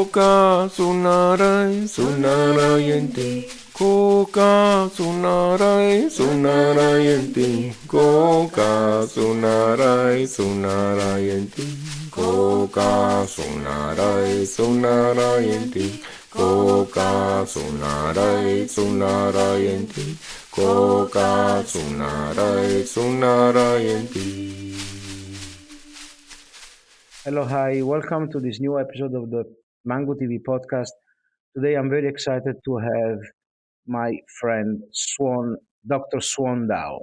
Koka sunarai sunarayanti. Koka sunarai sunarayanti. Koka sunarai sunarayanti. Koka sunarai sunarayanti. Koka sunarai sunarayanti. Koka sunarai sunarayanti. Hello, hi, welcome to this new episode of the Mango TV podcast. Today I'm very excited to have my friend Dr. Swan Dao.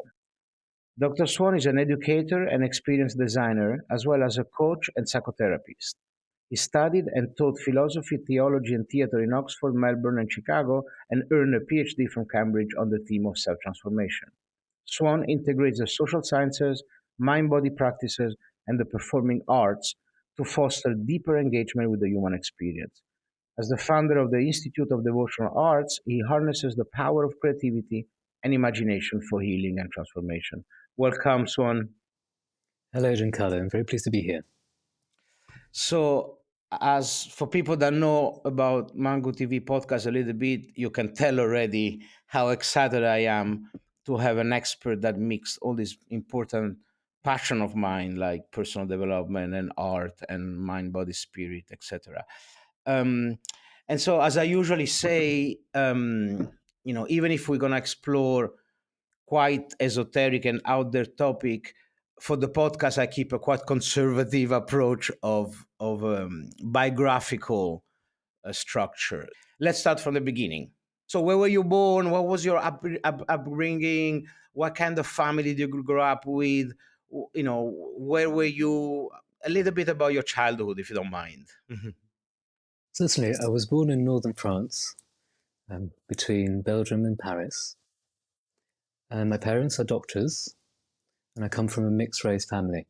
Dr. Swan is an educator and experienced designer, as well as a coach and psychotherapist. He studied and taught philosophy, theology, and theater in Oxford, Melbourne, and Chicago, and earned a PhD from Cambridge on the theme of self transformation. Swan integrates the social sciences, mind body practices, and the performing arts to foster deeper engagement with the human experience. As the founder of the Institute of Devotional Arts, he harnesses the power of creativity and imagination for healing and transformation. Welcome, Swan. Hello, Giancarlo. I'm very pleased to be here. So, as for people that know about Mango TV podcast a little bit, you can tell already how excited I am to have an expert that mixed all these important passion of mine, like personal development and art and mind, body, spirit, etc. Um, and so, as I usually say, even if we're gonna explore quite esoteric and out there topic, for the podcast, I keep a quite conservative approach of biographical structure. Let's start from the beginning. So, where were you born? What was your upbringing? What kind of family did you grow up with? Where were you? A little bit about your childhood, if you don't mind. Certainly, I was born in northern France, between Belgium and Paris. And my parents are doctors, and I come from a mixed-race family.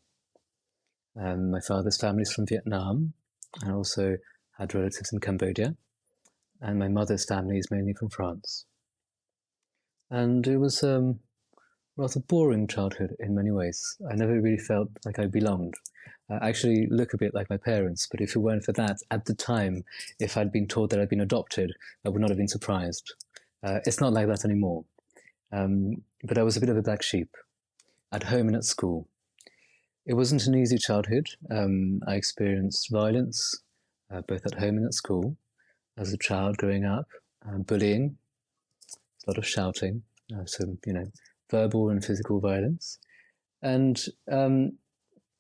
My father's family is from Vietnam, and I also had relatives in Cambodia. And my mother's family is mainly from France. And it was a rather boring childhood in many ways. I never really felt like I belonged. I actually look a bit like my parents, but if it weren't for that, at the time, if I'd been told that I'd been adopted, I would not have been surprised. It's not like that anymore. But I was a bit of a black sheep, at home and at school. It wasn't an easy childhood. I experienced violence, both at home and at school, as a child growing up, bullying, a lot of shouting, verbal and physical violence. And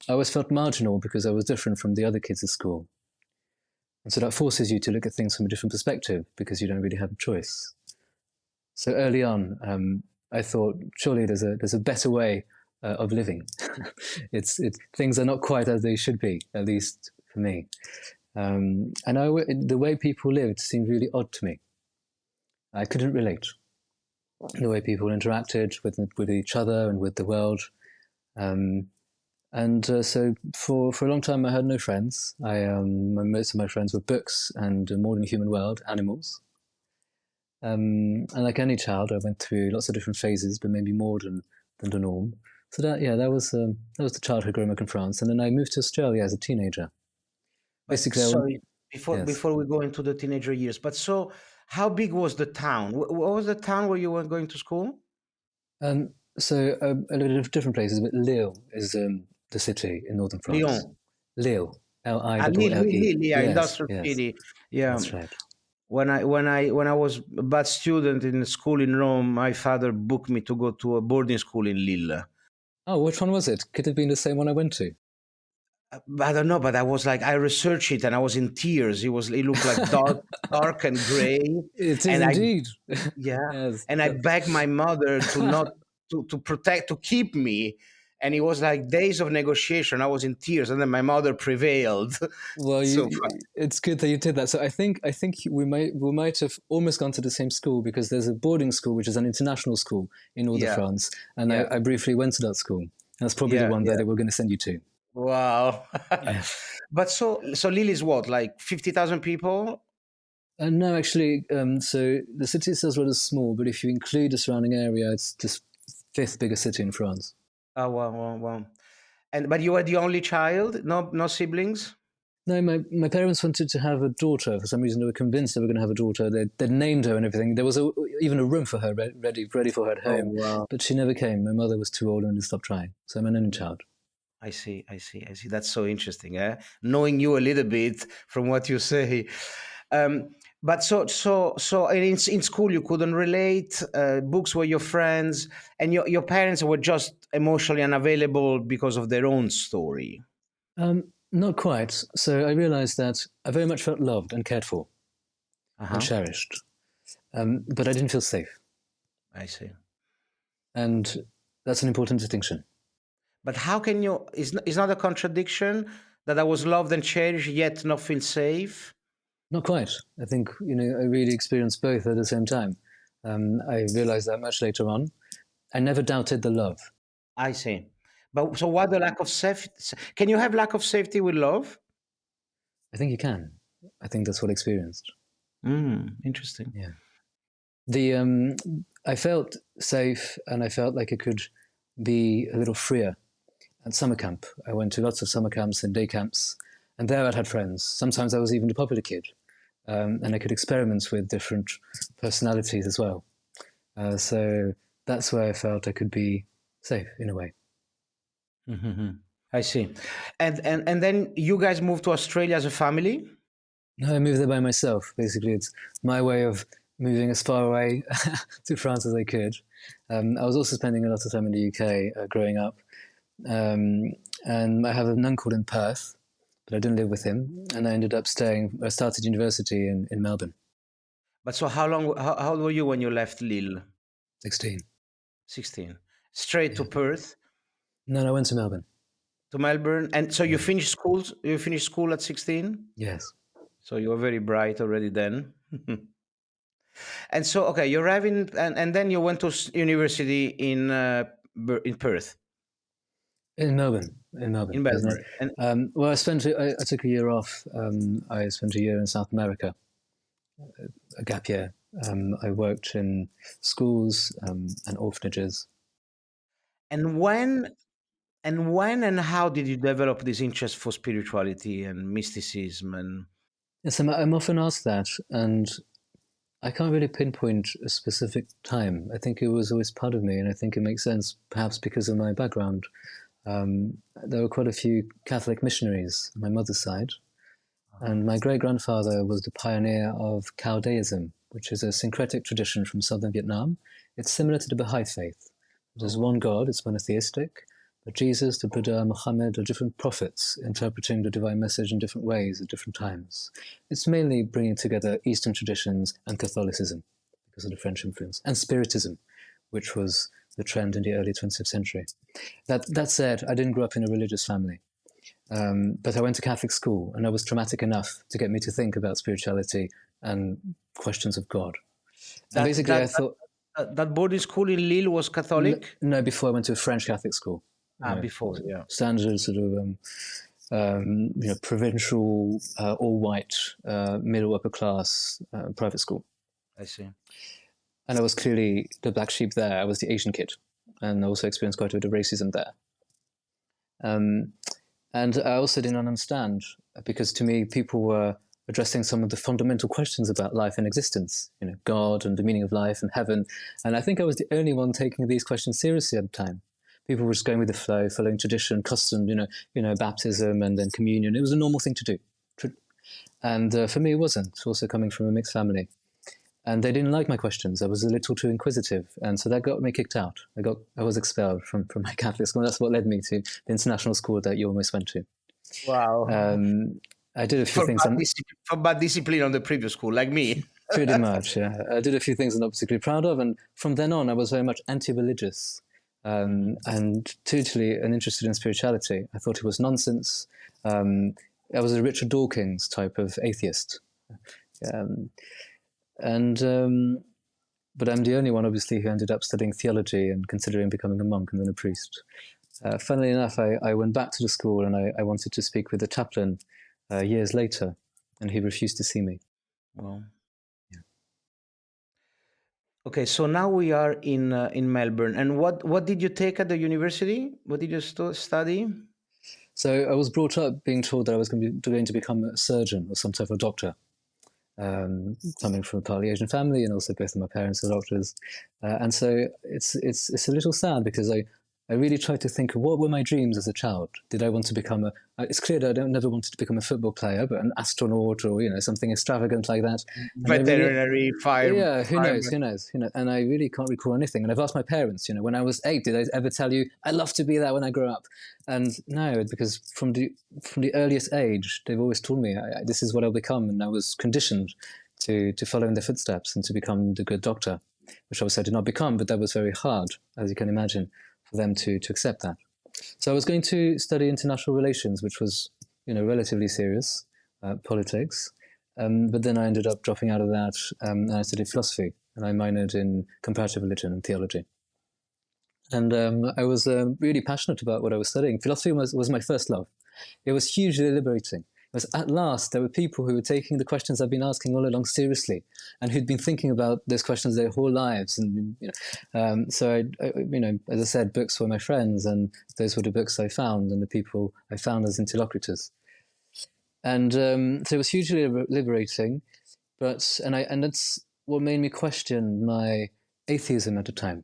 I always felt marginal because I was different from the other kids at school. And so that forces you to look at things from a different perspective because you don't really have a choice. So early on, I thought, surely there's a better way of living. Things are not quite as they should be, at least for me. And the way people lived seemed really odd to me. I couldn't relate. The way people interacted with each other and with the world. So for a long time, I had no friends. Most of my friends were books and a more than human world, animals. And like any child, I went through lots of different phases, but maybe more than the norm. So that was the childhood growing up in France. And then I moved to Australia as a teenager. Basically, sorry, before we go into the teenager years, but so how big was the town? What was the town where you were going to school? So a lot of different places, but Lille is the city in northern France. Lille, Lille, yeah, industrial city. Yeah, that's right. When I was a bad student in school in Rome, my father booked me to go to a boarding school in Lille. Oh, which one was it? Could it have been the same one I went to? I don't know, but I was like, I researched it and I was in tears. It looked like dark and gray. It is indeed. Yes. And I begged my mother to not to keep me. And it was like days of negotiation. I was in tears, and then my mother prevailed. Well, it's good that you did that. So I think we might have almost gone to the same school because there's a boarding school which is an international school in northern France, and I briefly went to that school. And that's probably the one that they were going to send you to. Wow. But so Lille is what, like 50,000 people? No, actually, so the city is rather small, but if you include the surrounding area, it's the fifth biggest city in France. Oh, wow. But you were the only child? No siblings? No, my parents wanted to have a daughter. For some reason, they were convinced they were going to have a daughter. They'd named her and everything. There was even a room for her ready for her at Oh, home. wow. But she never came. My mother was too old and stopped trying. So I'm an only child. I see. That's so interesting, knowing you a little bit from what you say. But so in school you couldn't relate. Books were your friends, and your parents were just emotionally unavailable because of their own story. Not quite. So I realized that I very much felt loved and cared for and Uh-huh. cherished. But I didn't feel safe. I see. And that's an important distinction. But how can you? Is not a contradiction that I was loved and cherished yet not feel safe? Not quite. I think, I really experienced both at the same time. I realized that much later on. I never doubted the love. I see. But so why the lack of safety? Can you have lack of safety with love? I think you can. I think that's what I experienced. Interesting. Yeah. I felt safe and I felt like I could be a little freer at summer camp. I went to lots of summer camps and day camps, and there I'd had friends. Sometimes I was even the popular kid, and I could experiment with different personalities as well. So that's where I felt I could be safe in a way. Mm-hmm. I see. And then you guys moved to Australia as a family? No, I moved there by myself. Basically, it's my way of moving as far away to France as I could. I was also spending a lot of time in the UK growing up. And I have an uncle in Perth, but I didn't live with him. And I started university in Melbourne. But so how old were you when you left Lille? 16. 16. Straight to Yeah. Perth, No, I went to Melbourne. to Melbourne. And so Yeah. you finished school at 16? Yes. So you were very bright already then. And so, okay, you arrived and then you went to university in Perth, In Melbourne. In Melbourne. in Melbourne. And Well, I took a year off. I spent a year in South America, a gap year. I worked in schools and orphanages. and when and how did you develop this interest for spirituality and mysticism and Yes, I'm often asked that, and I can't really pinpoint a specific time. I think it was always part of me, and I think it makes sense, perhaps because of my background. There were quite a few Catholic missionaries on my mother's side, and my great-grandfather was the pioneer of Cao Daism, which is a syncretic tradition from southern Vietnam. It's similar to the Baha'i faith. There's one God, it's monotheistic, but Jesus, the Buddha, Muhammad are different prophets interpreting the divine message in different ways at different times. It's mainly bringing together Eastern traditions and Catholicism because of the French influence, and Spiritism, which was the trend in the early 20th century. That said, I didn't grow up in a religious family, but I went to Catholic school, and that was traumatic enough to get me to think about spirituality and questions of God. And basically, I thought... that boarding school in Lille was Catholic? No, before I went to a French Catholic school. Before, yeah. Standard sort of provincial, all-white, middle upper class private school. I see. And I was clearly the black sheep there. I was the Asian kid, and I also experienced quite a bit of racism there. And I also didn't understand, because to me, people were addressing some of the fundamental questions about life and existence, God and the meaning of life and heaven. And I think I was the only one taking these questions seriously at the time. People were just going with the flow, following tradition, custom, baptism and then communion. It was a normal thing to do. And for me, it wasn't, also coming from a mixed family. And they didn't like my questions. I was a little too inquisitive. And so that got me kicked out. I was expelled from my Catholic school. That's what led me to the international school that you almost went to. Wow. I did a few things. For bad discipline on the previous school, like me. Pretty much, yeah. I did a few things I'm not particularly proud of. And from then on, I was very much anti-religious and totally uninterested in spirituality. I thought it was nonsense. I was a Richard Dawkins type of atheist. But I'm the only one, obviously, who ended up studying theology and considering becoming a monk and then a priest. Funnily enough, I went back to the school and I wanted to speak with the chaplain years later, and he refused to see me. Wow. Yeah. Okay, so now we are in Melbourne. And what did you take at the university? What did you study? So I was brought up being told that I was going to become a surgeon or some type of doctor. Coming from a partly Asian family, and also both of my parents are doctors, and so it's a little sad because I really tried to think of what were my dreams as a child. Did I want to become it's clear that I never wanted to become a football player, but an astronaut or something extravagant like that. And Veterinary, yeah, who knows? fireman. And I really can't recall anything. And I've asked my parents, when I was 8, did I ever tell you I'd love to be that when I grow up? And no, because from the earliest age, they've always told me this is what I'll become, and I was conditioned to follow in their footsteps and to become the good doctor, which obviously I did not become, but that was very hard, as you can imagine, for them to accept that. So I was going to study international relations, which was relatively serious, politics. But then I ended up dropping out of that, and I studied philosophy, and I minored in comparative religion and theology. And I was really passionate about what I was studying. Philosophy was my first love. It was hugely liberating. It was at last there were people who were taking the questions I've been asking all along seriously, and who'd been thinking about those questions their whole lives. And so as I said, books were my friends, and those were the books I found and the people I found as interlocutors. And so it was hugely liberating, and that's what made me question my atheism at the time.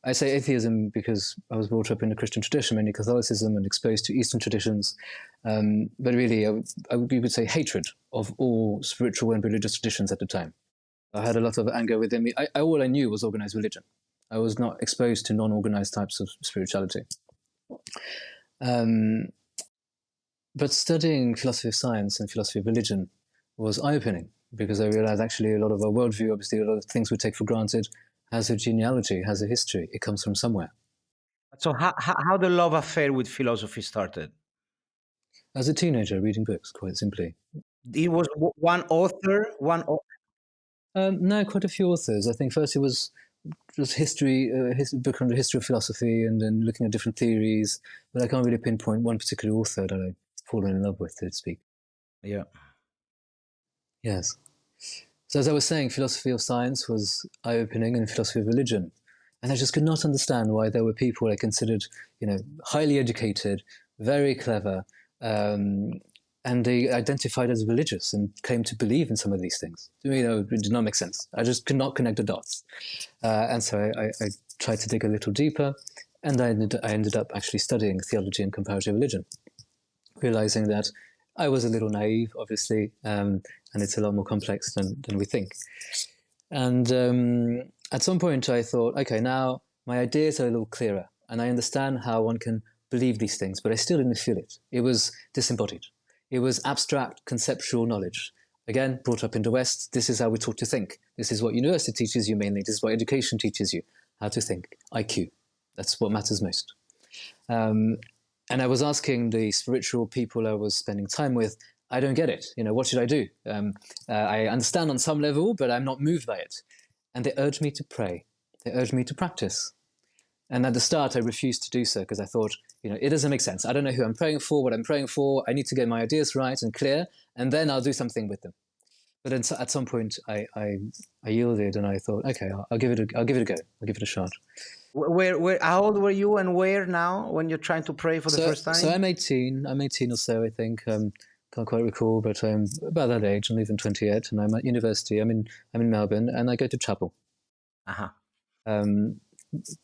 I say atheism because I was brought up in a Christian tradition, mainly Catholicism, and exposed to Eastern traditions. But really, you could say hatred of all spiritual and religious traditions at the time. I had a lot of anger within me. All I knew was organized religion. I was not exposed to non-organized types of spirituality. But studying philosophy of science and philosophy of religion was eye-opening, because I realized actually a lot of our worldview, obviously a lot of things we take for granted, has a genealogy, has a history. It comes from somewhere. So how the love affair with philosophy started? As a teenager, reading books, quite simply. It was one author, No, quite a few authors. I think first it was just history, book on the history of philosophy, and then looking at different theories. But I can't really pinpoint one particular author that I've fallen in love with, so to speak. Yeah. Yes. So as I was saying, philosophy of science was eye-opening, and philosophy of religion. And I just could not understand why there were people I considered, highly educated, very clever, and they identified as religious and claimed to believe in some of these things. It did not make sense. I just could not connect the dots. And so I tried to dig a little deeper, and I ended up actually studying theology and comparative religion, realizing that I was a little naive, obviously, and it's a lot more complex than we think. And at some point I thought, okay, now my ideas are a little clearer, and I understand how one can believe these things, but I still didn't feel it. It was disembodied. It was abstract, conceptual knowledge. Again, brought up in the West, this is how we're taught to think. This is what university teaches you mainly. This is what education teaches you, how to think. IQ. That's what matters most. And I was asking the spiritual people I was spending time with, I don't get it. What should I do? I understand on some level, but I'm not moved by it. And they urged me to pray. They urged me to practice. And at the start, I refused to do so because I thought, it doesn't make sense. I don't know who I'm praying for, what I'm praying for. I need to get my ideas right and clear, and then I'll do something with them. But then at some point, I yielded, and I thought, okay, I'll give it a go. I'll give it a shot. Where? How old were you, and where now when you're trying to pray for the first time? So I'm 18. I'm 18 or so, I think. Can't quite recall, but I'm about that age. I'm even 28, and I'm at university. I'm in Melbourne, and I go to chapel.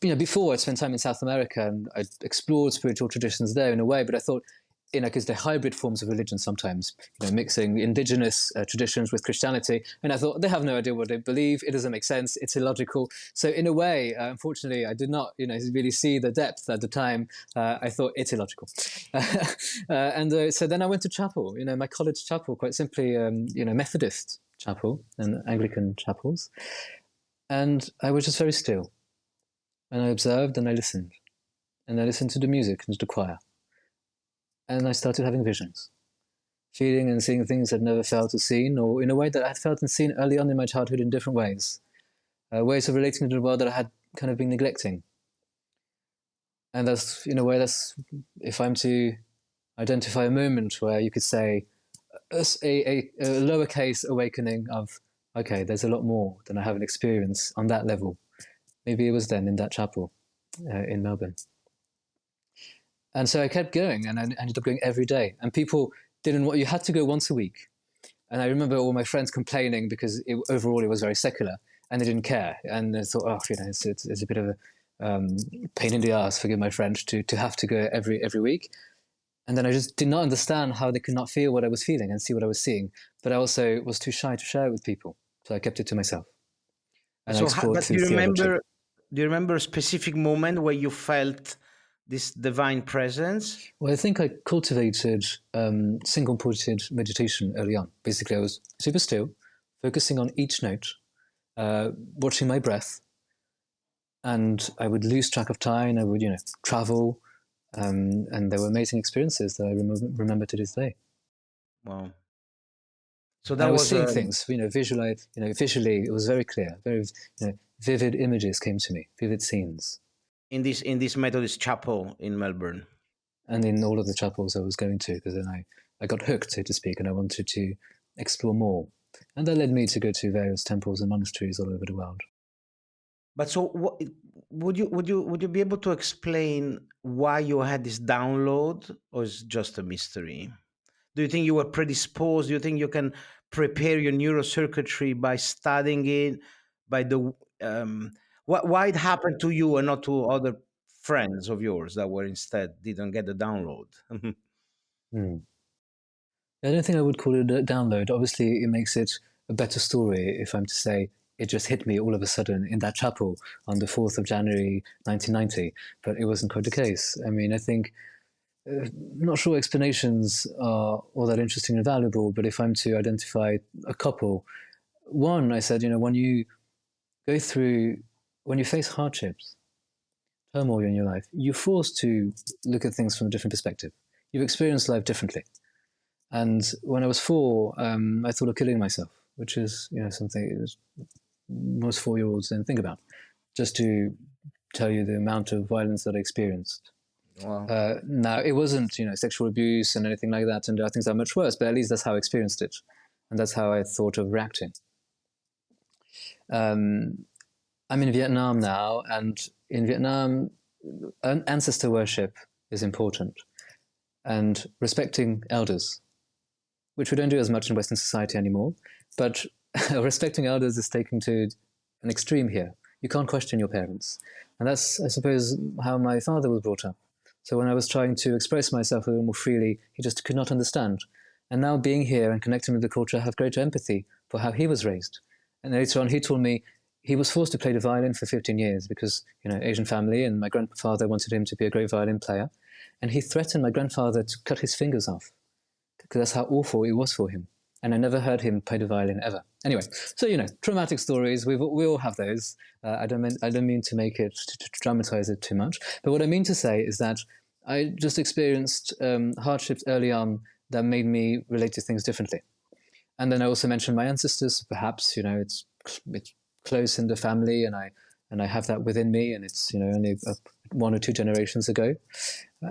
Before I'd spent time in South America, and I'd explored spiritual traditions there in a way, but I thought, because they're hybrid forms of religion sometimes, mixing indigenous traditions with Christianity. And I thought, they have no idea what they believe. It doesn't make sense. It's illogical. So in a way, unfortunately, I did not, really see the depth at the time. I thought it's illogical. So then I went to chapel, my college chapel, quite simply, Methodist chapel and Anglican chapels. And I was just very still. And I observed and I listened. And I listened to the music and to the choir. And I started having visions, feeling and seeing things I'd never felt or seen, or in a way that I'd felt and seen early on in my childhood in different ways, ways of relating to the world that I had kind of been neglecting. And that's, in a way, if I'm to identify a moment where you could say a lowercase awakening of, okay, there's a lot more than I haven't experienced on that level. Maybe it was then in that chapel in Melbourne. And so I kept going, and I ended up going every day. And people didn't want, you had to go once a week. And I remember all my friends complaining because overall it was very secular, and they didn't care. And I thought, oh, it's a bit of a pain in the ass, forgive my French, to have to go every week. And then I just did not understand how they could not feel what I was feeling and see what I was seeing. But I also was too shy to share it with people, so I kept it to myself. And I explored through theology. Do you remember a specific moment where you felt this divine presence? Well, I think I cultivated single-pointed meditation early on. Basically, I was super still, focusing on each note, watching my breath, and I would lose track of time. I would, travel, and there were amazing experiences that I remember to this day. Wow! So that I was seeing things, visualize, visually, it was very clear. Very, vivid images came to me, vivid scenes. In this Methodist chapel in Melbourne, and in all of the chapels I was going to, because then I got hooked, so to speak, and I wanted to explore more, and that led me to go to various temples and monasteries all over the world. But so, would you be able to explain why you had this download, or is it just a mystery? Do you think you were predisposed? Do you think you can prepare your neurocircuitry by studying it, by the why it happened to you and not to other friends of yours that were instead didn't get the download? I don't think I would call it a download. Obviously, it makes it a better story if I'm to say it just hit me all of a sudden in that chapel on the 4th of January 1990, but it wasn't quite the case. I mean, I think, I'm not sure explanations are all that interesting and valuable, but if I'm to identify a couple, one, I said, when you face hardships, turmoil in your life, you're forced to look at things from a different perspective. You've experienced life differently. And when I was 4, I thought of killing myself, which is, something most 4-year-olds don't think about. Just to tell you the amount of violence that I experienced. Wow. Now, it wasn't, sexual abuse and anything like that, and there are things that are much worse, but at least that's how I experienced it. And that's how I thought of reacting. I'm in Vietnam now, and in Vietnam, ancestor worship is important. And respecting elders, which we don't do as much in Western society anymore, but respecting elders is taken to an extreme here. You can't question your parents. And that's, I suppose, how my father was brought up. So when I was trying to express myself a little more freely, he just could not understand. And now being here and connecting with the culture, I have greater empathy for how he was raised. And later on, he told me he was forced to play the violin for 15 years because, Asian family, and my grandfather wanted him to be a great violin player. And he threatened my grandfather to cut his fingers off, because that's how awful it was for him. And I never heard him play the violin ever. Anyway, so, traumatic stories, we all have those. I don't mean to make it, to dramatize it too much. But what I mean to say is that I just experienced hardships early on that made me relate to things differently. And then I also mentioned my ancestors. Perhaps, it's close in the family, and I have that within me, and it's, only 1 or 2 generations ago.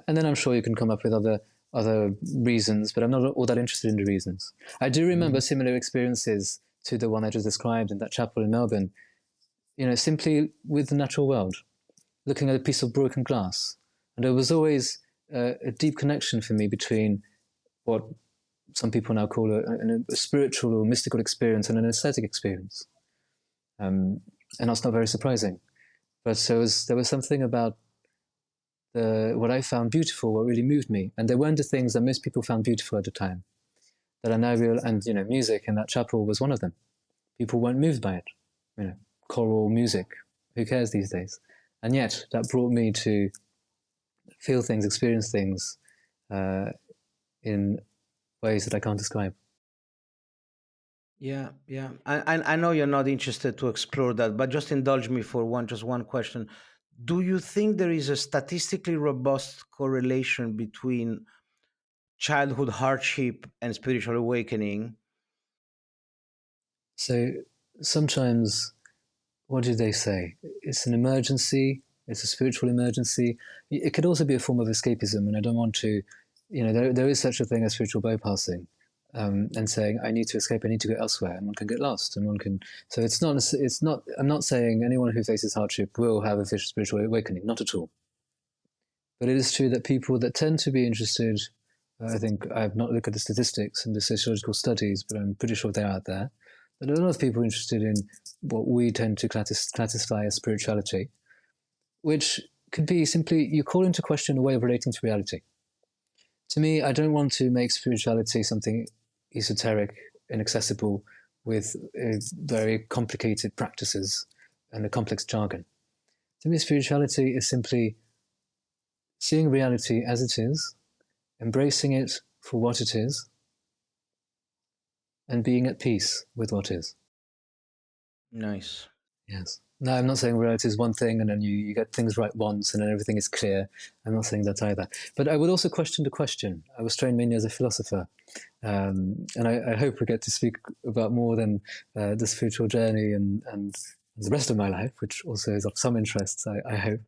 And then I'm sure you can come up with other reasons, but I'm not all that interested in the reasons. I do remember similar experiences to the one I just described in that chapel in Melbourne, simply with the natural world, looking at a piece of broken glass. And there was always a deep connection for me between what some people now call a spiritual or mystical experience and an aesthetic experience. And that's not very surprising. But there was something about what I found beautiful, what really moved me. And there weren't the things that most people found beautiful at the time that I now realize, and, music in that chapel was one of them. People weren't moved by it. Choral music, who cares these days? And yet that brought me to feel things, experience things in ways that I can't describe. Yeah. I know you're not interested to explore that, but just indulge me for one question. Do you think there is a statistically robust correlation between childhood hardship and spiritual awakening? So sometimes, what do they say? It's an emergency. It's a spiritual emergency. It could also be a form of escapism, and I don't want to, there is such a thing as spiritual bypassing, and saying, I need to escape, I need to go elsewhere, and one can get lost, and one can, so it's not, I'm not saying anyone who faces hardship will have a spiritual awakening, not at all. But it is true that people that tend to be interested, I think I've not looked at the statistics and the sociological studies, but I'm pretty sure they're out there. But a lot of people are interested in what we tend to classify as spirituality, which could be simply you call into question a way of relating to reality. To me, I don't want to make spirituality something esoteric, inaccessible, with very complicated practices and a complex jargon. To me, spirituality is simply seeing reality as it is, embracing it for what it is, and being at peace with what is. Nice. Yes. No, I'm not saying reality is one thing and then you get things right once and then everything is clear. I'm not saying that either. But I would also question the question. I was trained mainly as a philosopher. And I hope we get to speak about more than the spiritual journey and the rest of my life, which also is of some interest, I hope.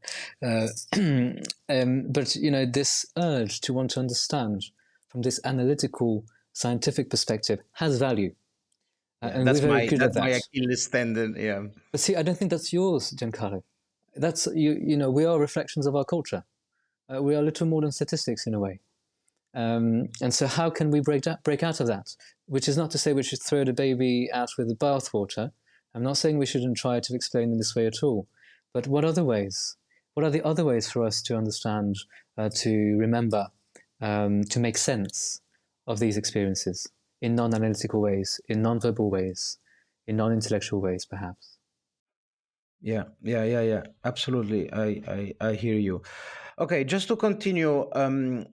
But, this urge to want to understand from this analytical, scientific perspective has value. And we're very good at that. My Achilles tendon, yeah. But see, I don't think that's yours, Giancarlo. That's, we are reflections of our culture. We are little more than statistics in a way. And so how can we break out of that? Which is not to say we should throw the baby out with the bathwater. I'm not saying we shouldn't try to explain in this way at all. But what other ways? What are the other ways for us to understand, to remember, to make sense of these experiences in non-analytical ways, in non-verbal ways, in non-intellectual ways, perhaps? Yeah. Absolutely. I hear you. Okay, just to continue,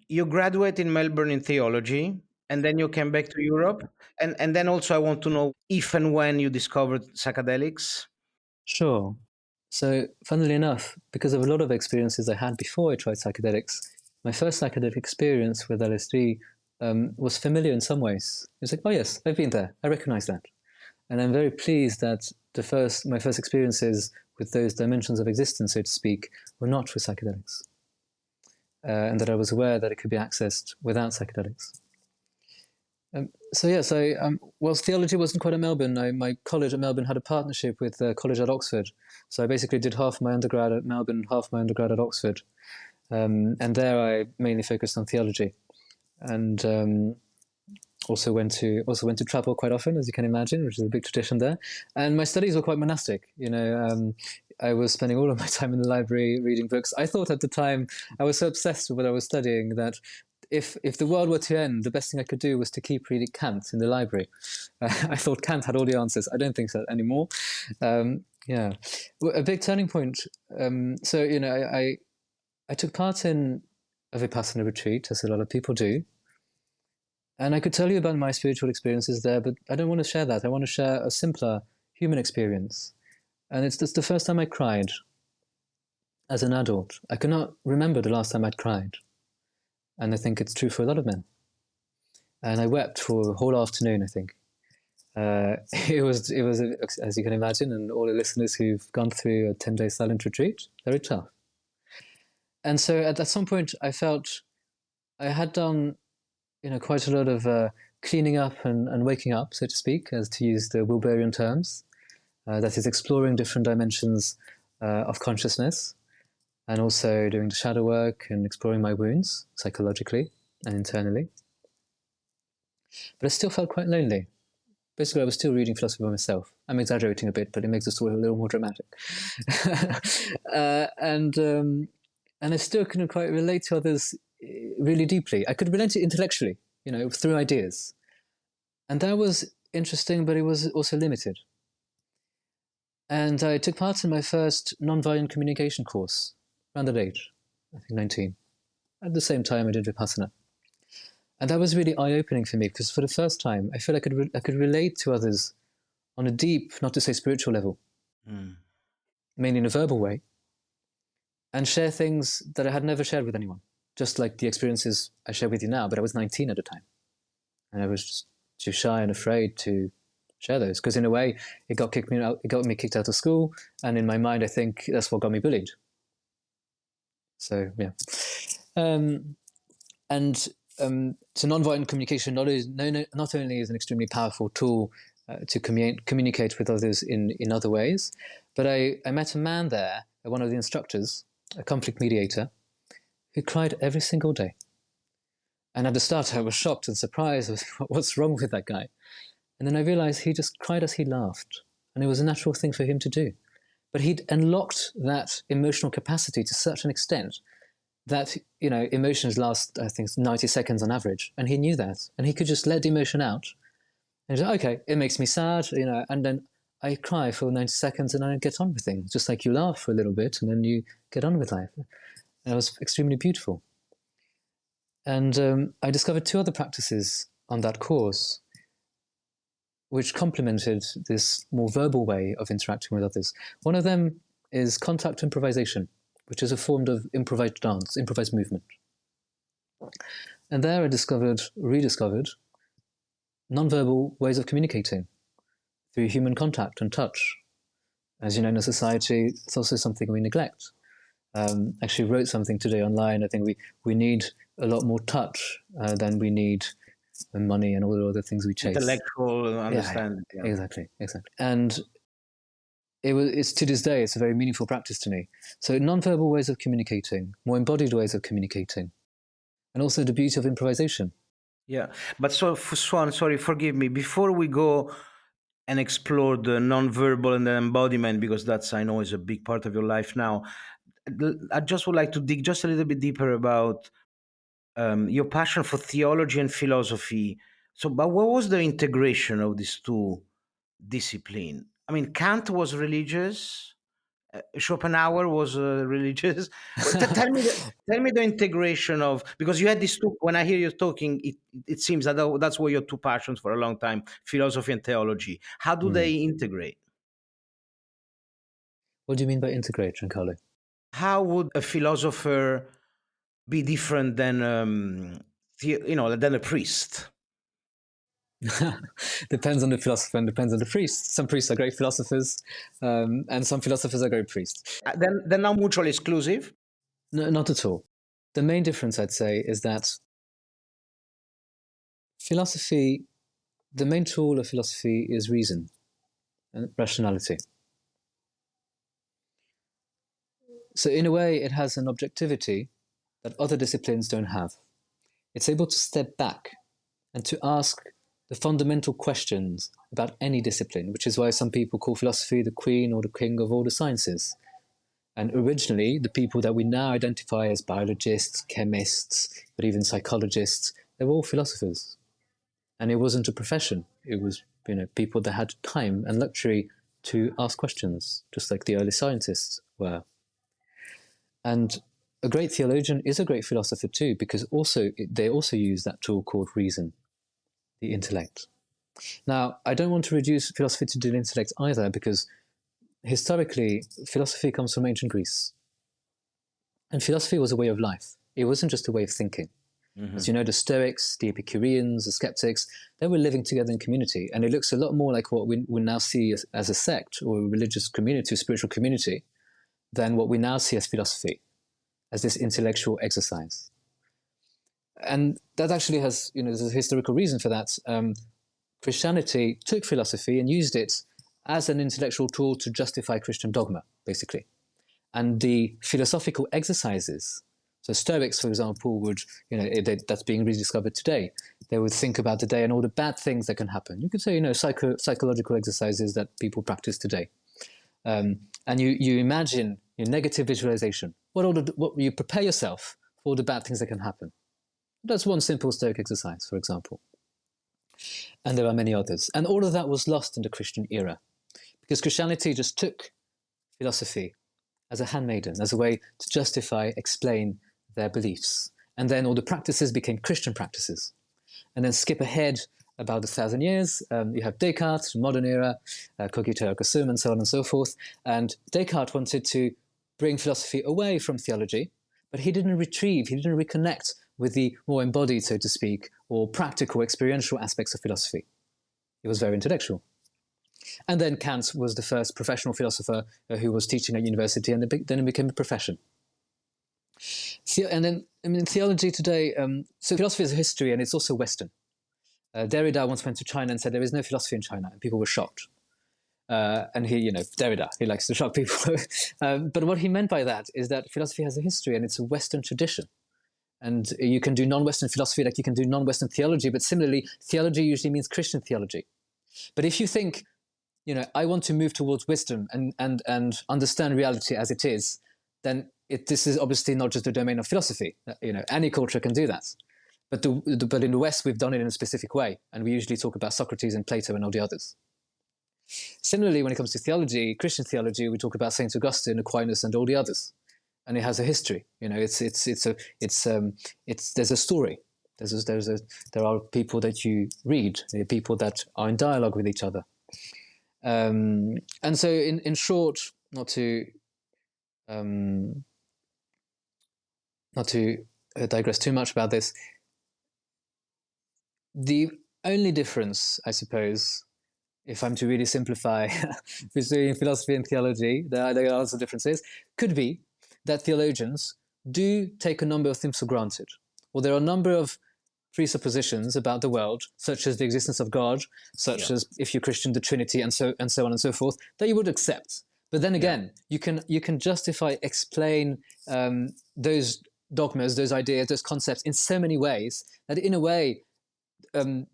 you graduate in Melbourne in theology, and then you came back to Europe. And then also I want to know if and when you discovered psychedelics. Sure. So, funnily enough, because of a lot of experiences I had before I tried psychedelics, my first psychedelic experience with LSD was familiar in some ways. It's like, oh yes, I've been there. I recognize that. And I'm very pleased that my first experiences with those dimensions of existence, so to speak, were not with psychedelics. And that I was aware that it could be accessed without psychedelics. Whilst theology wasn't quite at Melbourne, my college at Melbourne had a partnership with the college at Oxford. So I basically did half my undergrad at Melbourne, half my undergrad at Oxford. And there I mainly focused on theology. And also went to travel quite often, as you can imagine, which is a big tradition there. And my studies were quite monastic. I was spending all of my time in the library reading books. I thought at the time I was so obsessed with what I was studying that if the world were to end, the best thing I could do was to keep reading Kant in the library. I thought Kant had all the answers. I don't think so anymore. A big turning point. I took part in a Vipassana retreat, as a lot of people do. And I could tell you about my spiritual experiences there, but I don't want to share that. I want to share a simpler human experience. And it's the first time I cried as an adult. I cannot remember the last time I'd cried. And I think it's true for a lot of men. And I wept for a whole afternoon, I think. It was, as you can imagine, and all the listeners who've gone through a 10-day silent retreat, very tough. And so at some point, I felt I had done quite a lot of cleaning up and waking up, so to speak, as to use the Wilberian terms. That is exploring different dimensions of consciousness, and also doing the shadow work and exploring my wounds psychologically and internally. But I still felt quite lonely. Basically, I was still reading philosophy by myself. I'm exaggerating a bit, but it makes the story a little more dramatic. And I still couldn't quite relate to others really deeply. I could relate it intellectually, through ideas. And that was interesting, but it was also limited. And I took part in my first non-violent communication course around that age, I think 19. At the same time, I did Vipassana. And that was really eye-opening for me, because for the first time, I feel I could relate to others on a deep, not to say spiritual level, mainly in a verbal way, and share things that I had never shared with anyone. Just like the experiences I share with you now, but I was 19 at the time. And I was just too shy and afraid to share those, because in a way, it got me kicked out of school, and in my mind, I think that's what got me bullied. So, yeah. So nonviolent communication not only is an extremely powerful tool to communicate with others in other ways, but I met a man there, one of the instructors, a conflict mediator, who cried every single day. And at the start, I was shocked and surprised. I was, what's wrong with that guy? And then I realized he just cried as he laughed. And it was a natural thing for him to do. But he'd unlocked that emotional capacity to such an extent that, emotions last, I think, 90 seconds on average. And he knew that. And he could just let the emotion out. And he's like, okay, it makes me sad, and then I cry for 90 seconds and I get on with things. Just like you laugh for a little bit and then you get on with life. And it was extremely beautiful. And I discovered 2 other practices on that course which complemented this more verbal way of interacting with others. One of them is contact improvisation, which is a form of improvised dance, improvised movement. And there I rediscovered non-verbal ways of communicating through human contact and touch. As you know, in a society, it's also something we neglect. Actually wrote something today online. I think we need a lot more touch than we need money and all the other things we chase. Intellectual understanding. Yeah. Exactly. And it's to this day, it's a very meaningful practice to me. So non-verbal ways of communicating, more embodied ways of communicating, and also the beauty of improvisation. Yeah, but so Swan, sorry, forgive me. Before we go and explore the non-verbal and the embodiment, because that's, I know, is a big part of your life now, I just would like to dig just a little bit deeper about your passion for theology and philosophy. So, but what was the integration of these 2 disciplines? I mean, Kant was religious. Schopenhauer was religious. Tell me the integration of, because you had these 2. When I hear you talking, it seems that that's were your 2 passions for a long time: philosophy and theology. How do they integrate? What do you mean by integrate, Giancarlo? How would a philosopher be different than than a priest? Depends on the philosopher and depends on the priest. Some priests are great philosophers, and some philosophers are great priests. They're not mutually exclusive? No, not at all. The main difference, I'd say, is that philosophy, the main tool of philosophy is reason and rationality. So in a way, it has an objectivity that other disciplines don't have. It's able to step back and to ask the fundamental questions about any discipline, which is why some people call philosophy the queen or the king of all the sciences. And originally, the people that we now identify as biologists, chemists, but even psychologists, they were all philosophers. And it wasn't a profession. It was, people that had time and luxury to ask questions, just like the early scientists were. And a great theologian is a great philosopher too, because they also use that tool called reason, the intellect. Now, I don't want to reduce philosophy to the intellect either, because historically, philosophy comes from ancient Greece. And philosophy was a way of life. It wasn't just a way of thinking. Mm-hmm. As you know, the Stoics, the Epicureans, the Skeptics, they were living together in community. And it looks a lot more like what we now see as a sect or a religious community, a spiritual community, than what we now see as philosophy, as this intellectual exercise. And that actually has, there's a historical reason for that. Christianity took philosophy and used it as an intellectual tool to justify Christian dogma, basically. And the philosophical exercises, so Stoics, for example, would, that's being rediscovered today. They would think about the day and all the bad things that can happen. You could say, psychological exercises that people practice today. And you imagine your negative visualization. What you prepare yourself for all the bad things that can happen. That's one simple Stoic exercise, for example. And there are many others. And all of that was lost in the Christian era, because Christianity just took philosophy as a handmaiden, as a way to justify, explain their beliefs. And then all the practices became Christian practices. And then skip ahead about 1,000 years, you have Descartes, modern era, cogito ergo sum, and so on and so forth. And Descartes wanted to bring philosophy away from theology, but he didn't reconnect with the more embodied, so to speak, or practical, experiential aspects of philosophy. He was very intellectual. And then Kant was the first professional philosopher who was teaching at university, and then it became a profession. And then, theology today, so philosophy is a history, and it's also Western. Derrida once went to China and said there is no philosophy in China, and people were shocked. And he, Derrida, he likes to shock people. But what he meant by that is that philosophy has a history, and it's a Western tradition. And you can do non-Western philosophy like you can do non-Western theology, but similarly, theology usually means Christian theology. But if you think, I want to move towards wisdom and understand reality as it is, then this is obviously not just the domain of philosophy. Any culture can do that. But in the West, we've done it in a specific way, and we usually talk about Socrates and Plato and all the others. Similarly, when it comes to theology, Christian theology, we talk about Saint Augustine, Aquinas, and all the others, and it has a history. There's a story. There are people that you read, people that are in dialogue with each other. And so, in short, not to digress too much about this, the only difference, I suppose, if I'm to really simplify between philosophy and theology, there are lots of differences, could be that theologians do take a number of things for granted. Well, there are a number of presuppositions about the world, such as the existence of God, such as, if you're Christian, the Trinity, and so on and so forth, that you would accept. But then again, you can justify, explain those dogmas, those ideas, those concepts in so many ways that, in a way, a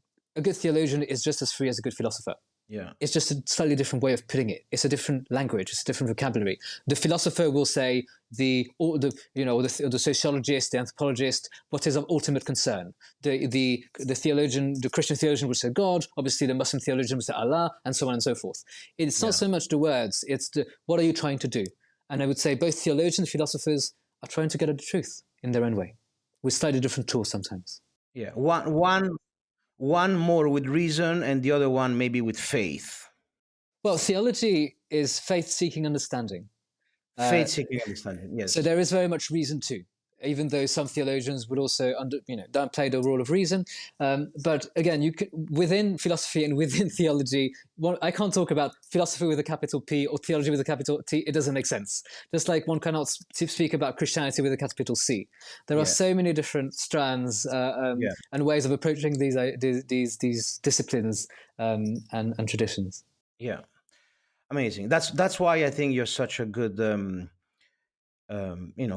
good theologian is just as free as a good philosopher. Yeah. It's just a slightly different way of putting it. It's a different language. It's a different vocabulary. The philosopher will say the sociologist, the anthropologist, what is of ultimate concern. The theologian, the Christian theologian would say God. Obviously, the Muslim theologian would say Allah, and so on and so forth. It's not so much the words. It's what are you trying to do? And I would say both theologians and philosophers are trying to get at the truth in their own way, with slightly different tools sometimes. Yeah. One more with reason and the other one maybe with faith. Well, theology is faith-seeking understanding. Faith-seeking understanding, yes. So there is very much reason too, even though some theologians would also downplay the role of reason. But again, within philosophy and within theology, I can't talk about philosophy with a capital P or theology with a capital T. It doesn't make sense. Just like one cannot speak about Christianity with a capital C. There are so many different strands and ways of approaching these disciplines and traditions. Yeah, amazing. That's why I think you're such a good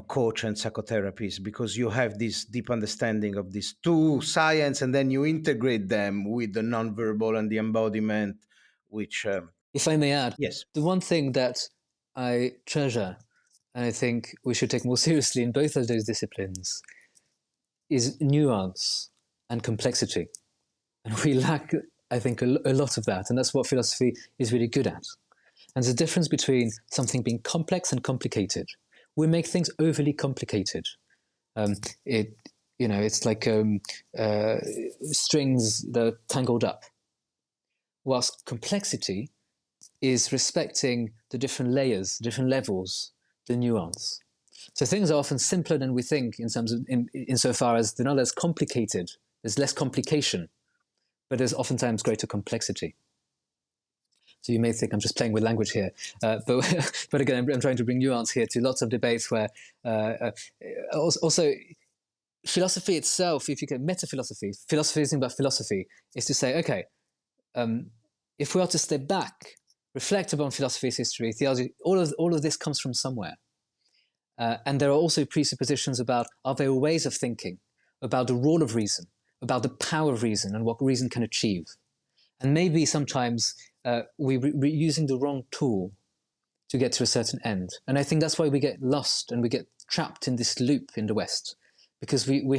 coach and psychotherapist, because you have this deep understanding of these two science, and then you integrate them with the nonverbal and the embodiment, which if I may add, yes, the one thing that I treasure and I think we should take more seriously in both of those disciplines is nuance and complexity, and we lack, I think, a lot of that, and that's what philosophy is really good at. And there's a difference between something being complex and complicated. We make things overly complicated. It's like strings that are tangled up. Whilst complexity is respecting the different layers, different levels, the nuance. So things are often simpler than we think insofar as they're not as complicated. There's less complication, but there's oftentimes greater complexity. So you may think I'm just playing with language here, but again, I'm trying to bring nuance here to lots of debates where also philosophy itself, if you can, philosophizing about philosophy, is to say, okay, if we are to step back, reflect upon philosophy's history, theology, all of this comes from somewhere. And there are also presuppositions about, are there ways of thinking, about the role of reason, about the power of reason and what reason can achieve. And maybe sometimes we're using the wrong tool to get to a certain end. And I think that's why we get lost and we get trapped in this loop in the West, because we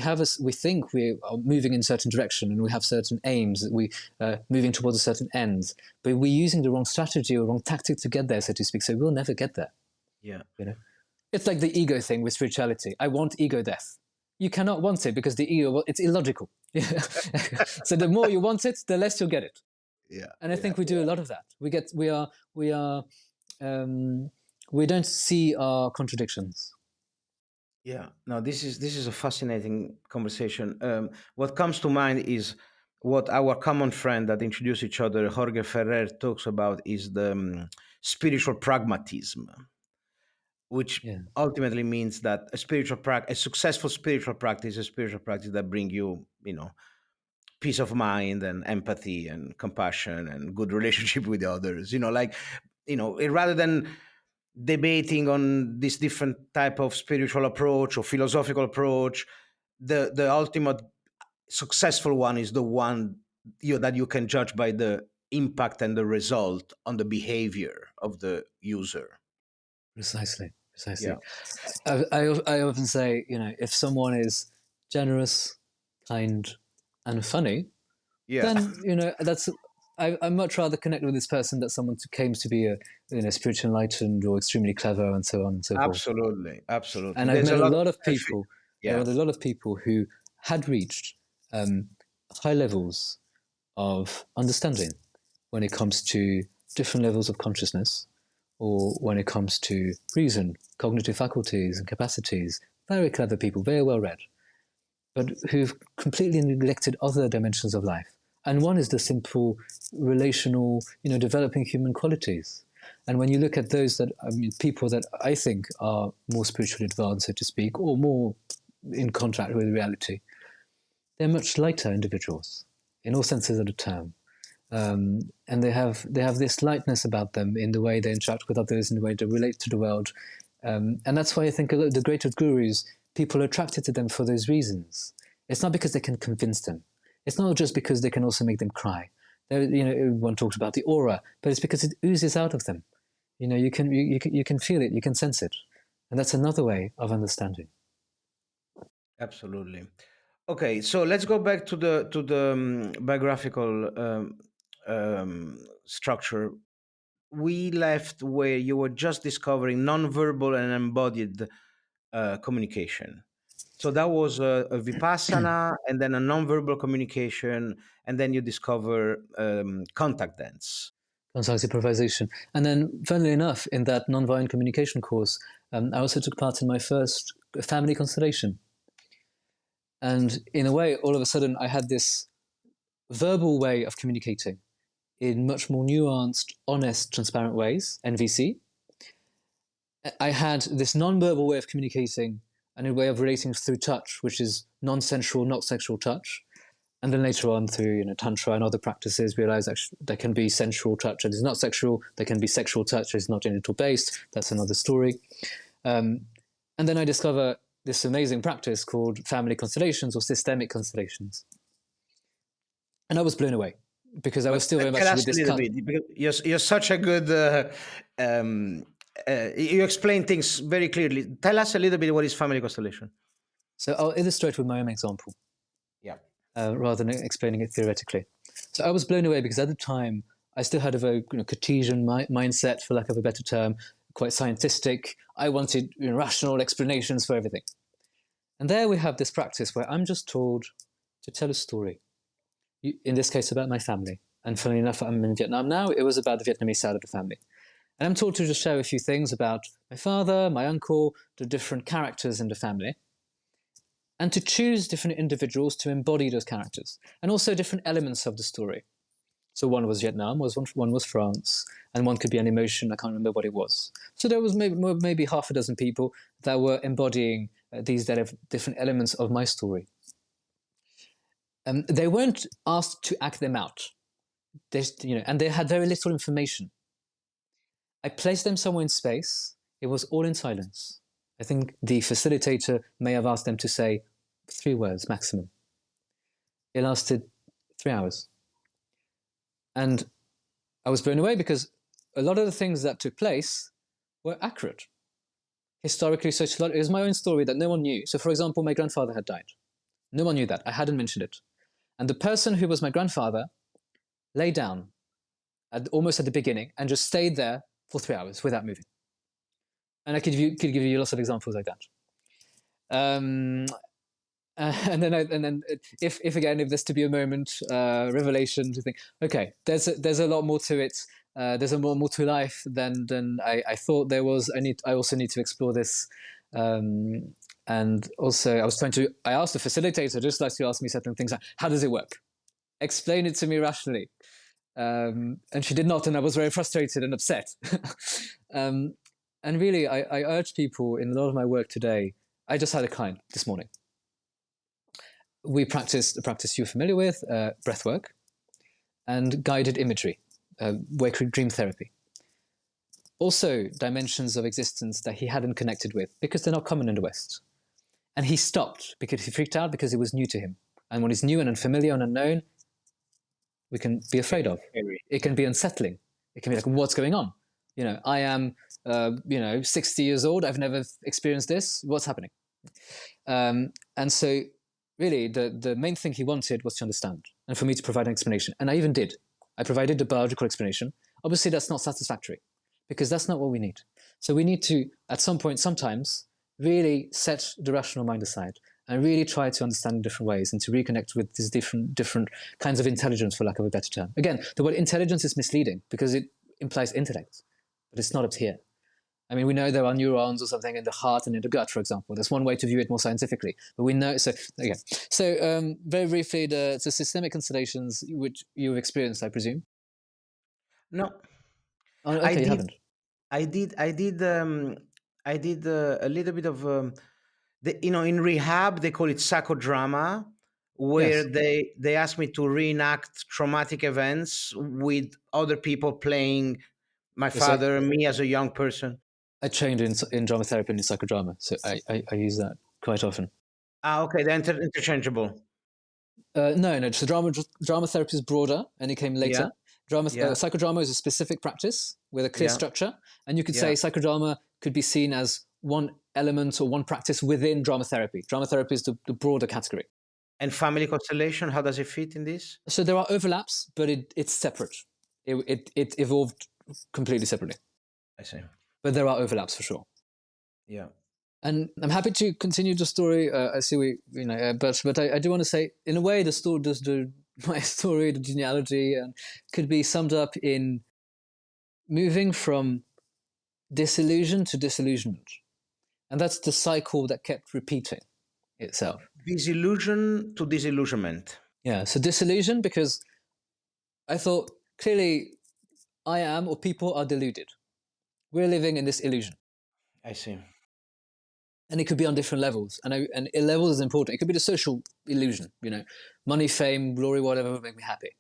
think we are moving in a certain direction and we have certain aims, that we moving towards a certain end, but we're using the wrong strategy or wrong tactic to get there, so to speak. So we'll never get there. Yeah. It's like the ego thing with spirituality. I want ego death. You cannot want it because the ego, it's illogical. So the more you want it, the less you'll get it. Yeah. And I think we do a lot of that. We don't see our contradictions. Yeah. No, this is a fascinating conversation. What comes to mind is what our common friend that introduced each other, Jorge Ferrer, talks about is the spiritual pragmatism, which ultimately means that a successful spiritual practice is a spiritual practice that bring you, peace of mind and empathy and compassion and good relationship with others. Rather than debating on this different type of spiritual approach or philosophical approach, the ultimate successful one is the one that you can judge by the impact and the result on the behavior of the user. Precisely. Yeah. I often say, if someone is generous, kind, and funny, Yeah. then that's I much rather connect with this person than someone who claims to be spiritually enlightened or extremely clever and so on and so forth. Absolutely. And I've There's met a a lot lot of of people. There yeah. were a lot of people who had reached high levels of understanding when it comes to different levels of consciousness, or when it comes to reason, cognitive faculties and capacities. Very clever people, very well read, but who've completely neglected other dimensions of life. And one is the simple relational, developing human qualities. And when you look at those people that I think are more spiritually advanced, so to speak, or more in contact with reality, they're much lighter individuals in all senses of the term. And they have this lightness about them in the way they interact with others, in the way they relate to the world. And that's why I think a lot of the greatest gurus, people are attracted to them for those reasons. It's not because they can convince them. It's not just because they can also make them cry. One talks about the aura, but it's because it oozes out of them. You can feel it, you can sense it. And that's another way of understanding. Absolutely. Okay, so let's go back to the biographical structure. We left where you were just discovering nonverbal and embodied communication. So that was a vipassana, and then a nonverbal communication, and then you discover contact dance. Contact improvisation. And then, funnily enough, in that nonviolent communication course, I also took part in my first family constellation. And in a way, all of a sudden, I had this verbal way of communicating in much more nuanced, honest, transparent ways, NVC. I had this non-verbal way of communicating and a way of relating through touch, which is non-sensual, not sexual touch. And then later on through Tantra and other practices, realize that there can be sensual touch that is not sexual. There can be sexual touch that is not genital-based. That's another story. And then I discover this amazing practice called family constellations or systemic constellations. And I was blown away because I was still very much with this. You're such a good. You explain things very clearly. Tell us a little bit what is family constellation. So I'll illustrate with my own example. Yeah. Rather than explaining it theoretically. So I was blown away because at the time I still had a very Cartesian mindset, for lack of a better term, quite scientific. I wanted rational explanations for everything. And there we have this practice where I'm just told to tell a story, in this case about my family. And funnily enough, I'm in Vietnam now. It was about the Vietnamese side of the family. And I'm told to just share a few things about my father, my uncle, the different characters in the family, and to choose different individuals to embody those characters, and also different elements of the story. So one was Vietnam, one was France, and one could be an emotion. I can't remember what it was. So there was maybe half a dozen people that were embodying these different elements of my story. They weren't asked to act them out, and they had very little information. I placed them somewhere in space. It was all in silence. I think the facilitator may have asked them to say 3 words maximum. It lasted 3 hours. And I was blown away because a lot of the things that took place were accurate. Historically, sociologically, it was my own story that no one knew. So, for example, my grandfather had died. No one knew that. I hadn't mentioned it. And the person who was my grandfather lay down almost at the beginning and just stayed there for 3 hours without moving. And I could give you lots of examples like that. And then if there's to be a moment, revelation to think, okay, there's a lot more to it. There's a lot more to life than I thought there was. I also need to explore this. And also I asked the facilitator, just like to ask me certain things like, how does it work? Explain it to me rationally. And she did not, and I was very frustrated and upset. And really, I urge people in a lot of my work today. I just had a client this morning. We practiced a practice you're familiar with, breath work, and guided imagery, wake dream therapy. Also, dimensions of existence that he hadn't connected with, because they're not common in the West. And he stopped because he freaked out because it was new to him. And what is new and unfamiliar and unknown, we can be afraid of. It can be unsettling. It can be like, what's going on? I am, 60 years old. I've never experienced this. What's happening? And so really the main thing he wanted was to understand and for me to provide an explanation. And I even did. I provided a biological explanation. Obviously, that's not satisfactory because that's not what we need. So we need to, at some point, sometimes, really set the rational mind aside and really try to understand in different ways and to reconnect with these different kinds of intelligence, for lack of a better term. Again, the word intelligence is misleading because it implies intellect, but it's not up here. I mean, we know there are neurons or something in the heart and in the gut, for example. That's one way to view it more scientifically. But we know, so, again. So very briefly, the systemic constellations which you've experienced, I presume? No, Oh, I okay, you did. haven't. I did a little bit of in rehab they call it psychodrama, where Yes. they ask me to reenact traumatic events with other people playing my Yes, I, father and me as a young person. I trained in drama therapy and in psychodrama, so I use that quite often. Okay, they're interchangeable. No. So drama therapy is broader, and it came Yeah, later. yeah, Psychodrama is a specific practice with a clear yeah, structure, and you could yeah. say psychodrama could be seen as one element or one practice within drama therapy. Drama therapy is the broader category. And family constellation, how does it fit in this? So there are overlaps, but it's separate. It evolved completely separately, I see. but there are overlaps for sure. Yeah. And I'm happy to continue the story. I see but I do want to say, in a way, my story, the genealogy, could be summed up in moving from disillusion to disillusionment, and that's the cycle that kept repeating itself. Disillusion to disillusionment. Yeah. So disillusion because I thought clearly I am or people are deluded. We're living in this illusion. I see. And it could be on different levels, and a level is important. It could be the social illusion, money, fame, glory, whatever would make me happy,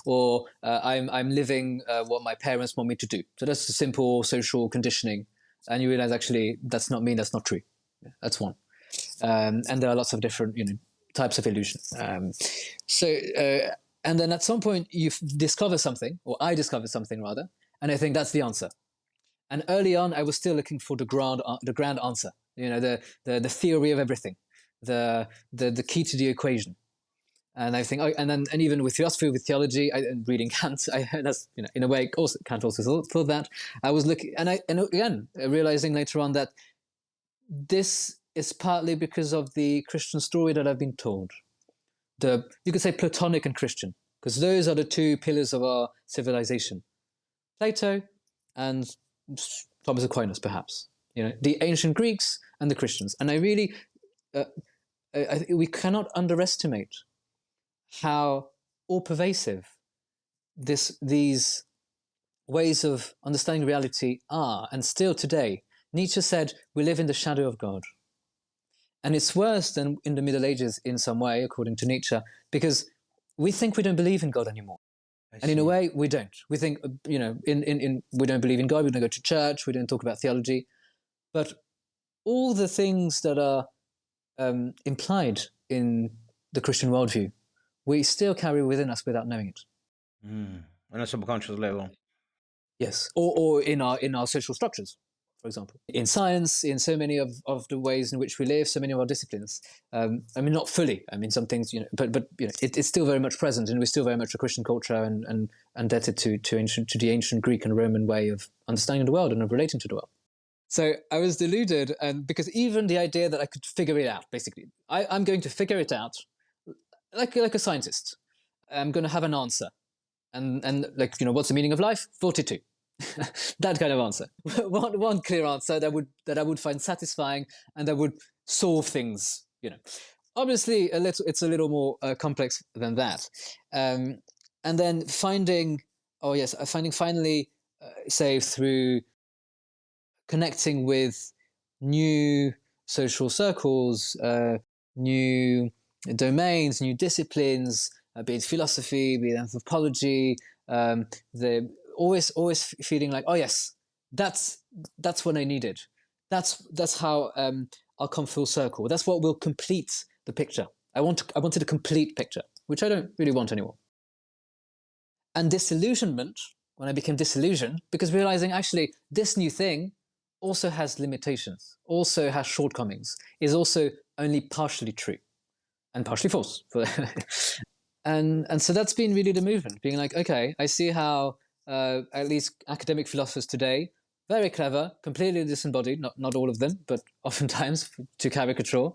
or I'm living what my parents want me to do. So that's a simple social conditioning, and you realize actually that's not me, that's not true. That's one, and there are lots of different types of illusion. And then at some point you discover something, or I discovered something rather, and I think that's the answer. And early on, I was still looking for the grand answer, the theory of everything, the key to the equation. And I think, and even with philosophy, with theology, and reading Kant, that's in a way, also Kant also thought that. I was looking, and again realizing later on that this is partly because of the Christian story that I've been told. You could say Platonic and Christian, because those are the two pillars of our civilization. Plato and Thomas Aquinas, perhaps, the ancient Greeks and the Christians. And I really, we cannot underestimate how all-pervasive these ways of understanding reality are, and still today. Nietzsche said, we live in the shadow of God. And it's worse than in the Middle Ages in some way, according to Nietzsche, because we think we don't believe in God anymore. And in a way, we don't. We think, we don't believe in God, we don't go to church, we don't talk about theology. But all the things that are implied in the Christian worldview, we still carry within us without knowing it. On a subconscious level. Yes, or in our social structures, for example. In science, in so many of the ways in which we live, so many of our disciplines. I mean, not fully. I mean, some things, but it's still very much present, and we're still very much a Christian culture and indebted to the ancient Greek and Roman way of understanding the world and of relating to the world. So I was deluded, and because even the idea that I could figure it out, basically, I'm going to figure it out, like a scientist. I'm going to have an answer. And what's the meaning of life? 42. That kind of answer. one clear answer that I would find satisfying and that would solve things. Obviously it's a little more complex than that. And then finding finally, say through connecting with new social circles, new domains, new disciplines, be it philosophy, be it anthropology, the always feeling like, oh yes, that's what I needed. That's how I'll come full circle. That's what will complete the picture. I wanted a complete picture, which I don't really want anymore. And disillusionment, when I became disillusioned, because realizing actually this new thing also has limitations, also has shortcomings, is also only partially true and partially false. And so that's been really the movement, being like, okay, I see how at least academic philosophers today, very clever, completely disembodied, not all of them, but oftentimes to caricature.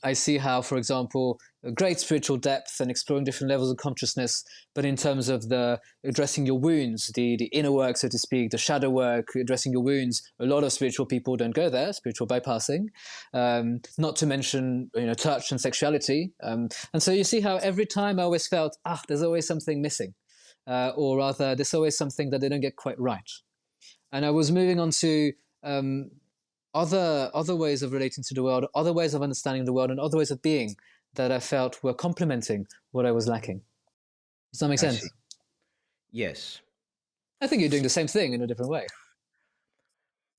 I see how, for example, great spiritual depth and exploring different levels of consciousness, but in terms of the addressing your wounds, the inner work, so to speak, the shadow work, addressing your wounds, a lot of spiritual people don't go there, spiritual bypassing, not to mention, touch and sexuality. And so you see how every time I always felt, there's always something missing, or rather, there's always something that they don't get quite right. And I was moving on to other ways of relating to the world, other ways of understanding the world, and other ways of being that I felt were complementing what I was lacking. Does that make sense? See. Yes. I think you're doing the same thing in a different way.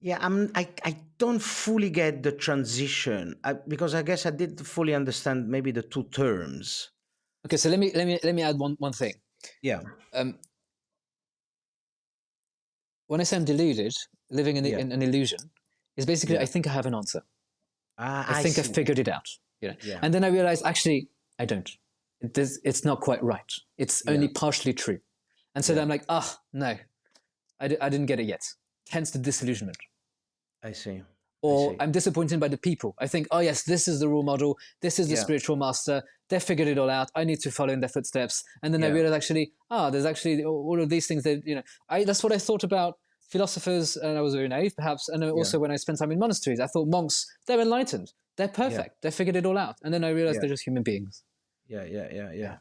Yeah, I don't fully get the transition because I guess I did fully understand maybe the two terms. Okay, so let me add one thing. Yeah. When I say I'm deluded, living in an illusion, is basically I think I have an answer. I think I figured it out. Yeah. And then I realized actually I don't. It's not quite right. It's only partially true. And so then I'm like, no, I didn't get it yet. Hence the disillusionment. I see. Or I'm disappointed by the people. I think, oh yes, this is the role model. This is the spiritual master. They figured it all out. I need to follow in their footsteps. And then I realized actually, there's actually all of these things that, that's what I thought about philosophers, and I was very naive perhaps. And also when I spent time in monasteries, I thought monks, they're enlightened. They're perfect. They figured it all out. And then I realized they're just human beings. Yeah.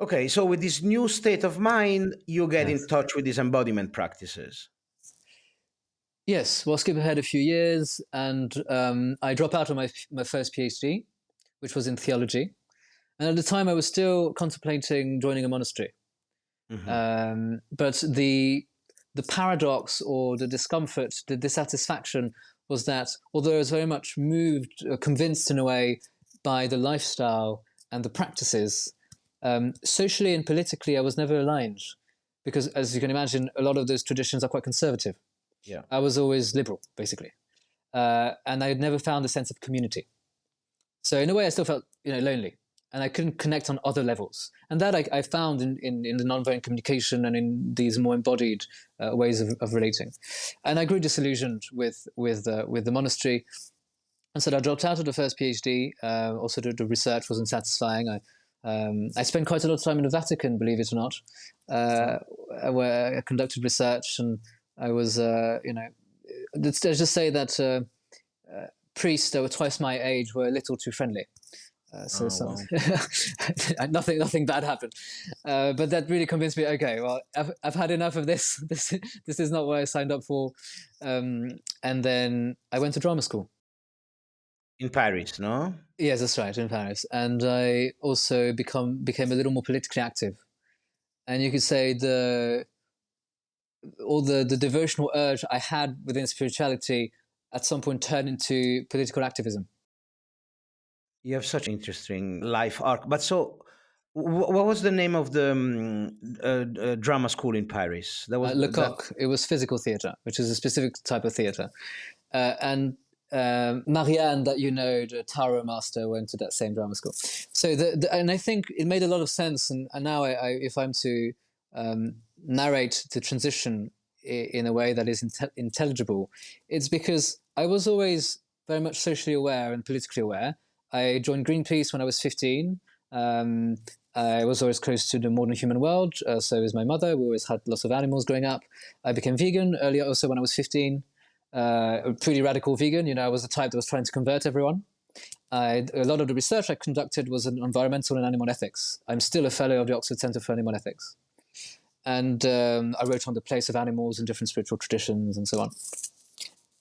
Okay, so with this new state of mind, you get in touch with these embodiment practices. Yes, well, skip ahead a few years, and I dropped out of my first PhD, which was in theology. And at the time, I was still contemplating joining a monastery. Mm-hmm. But the paradox or the discomfort, the dissatisfaction was that although I was very much moved, convinced in a way by the lifestyle and the practices, socially and politically, I was never aligned because, as you can imagine, a lot of those traditions are quite conservative. Yeah, I was always liberal, basically, and I had never found a sense of community. So in a way, I still felt lonely, and I couldn't connect on other levels. And that I found in the nonviolent communication and in these more embodied ways of relating. And I grew disillusioned with the monastery, and so I dropped out of the first PhD. Also, the research wasn't satisfying. I spent quite a lot of time in the Vatican, believe it or not, where I conducted research, and I was, let's just say that priests that were twice my age were a little too friendly. Nothing bad happened, but that really convinced me. Okay, well, I've had enough of this. This is not what I signed up for. And then I went to drama school in Paris. No? Yes, that's right, in Paris. And I also became a little more politically active. And you could say the devotional urge I had within spirituality at some point turned into political activism. You have such an interesting life arc. But so, what was the name of the drama school in Paris? That was Lecoq. It was physical theatre, which is a specific type of theatre. And Marianne, that the tarot master, went to that same drama school. So, and I think it made a lot of sense. And now, if I'm to narrate the transition in a way that is intelligible, it's because I was always very much socially aware and politically aware. I joined Greenpeace when I was 15. I was always close to the modern human world. So was my mother. We always had lots of animals growing up. I became vegan earlier also when I was 15. A pretty radical vegan. I was the type that was trying to convert everyone. A lot of the research I conducted was in environmental and animal ethics. I'm still a fellow of the Oxford Centre for Animal Ethics. And I wrote on the place of animals in different spiritual traditions and so on.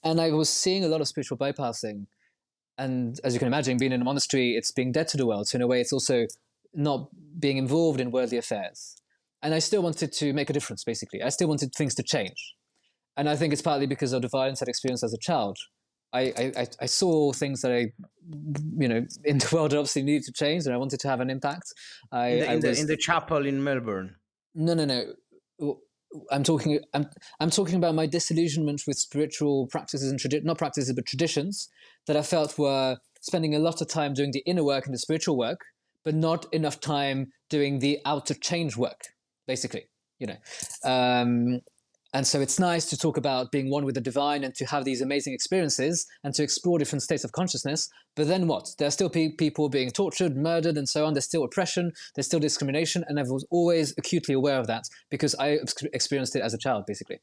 And I was seeing a lot of spiritual bypassing. And as you can imagine, being in a monastery, it's being dead to the world. So in a way, it's also not being involved in worldly affairs. And I still wanted to make a difference, basically. I still wanted things to change. And I think it's partly because of the violence I'd experienced as a child. I saw things that in the world obviously needed to change, and I wanted to have an impact. In the chapel in Melbourne. No. I'm talking about my disillusionment with spiritual practices and not practices but traditions that I felt were spending a lot of time doing the inner work and the spiritual work, but not enough time doing the outer change work, basically. And so it's nice to talk about being one with the divine and to have these amazing experiences and to explore different states of consciousness. But then what? There are still people being tortured, murdered, and so on. There's still oppression. There's still discrimination. And I was always acutely aware of that because I experienced it as a child, basically.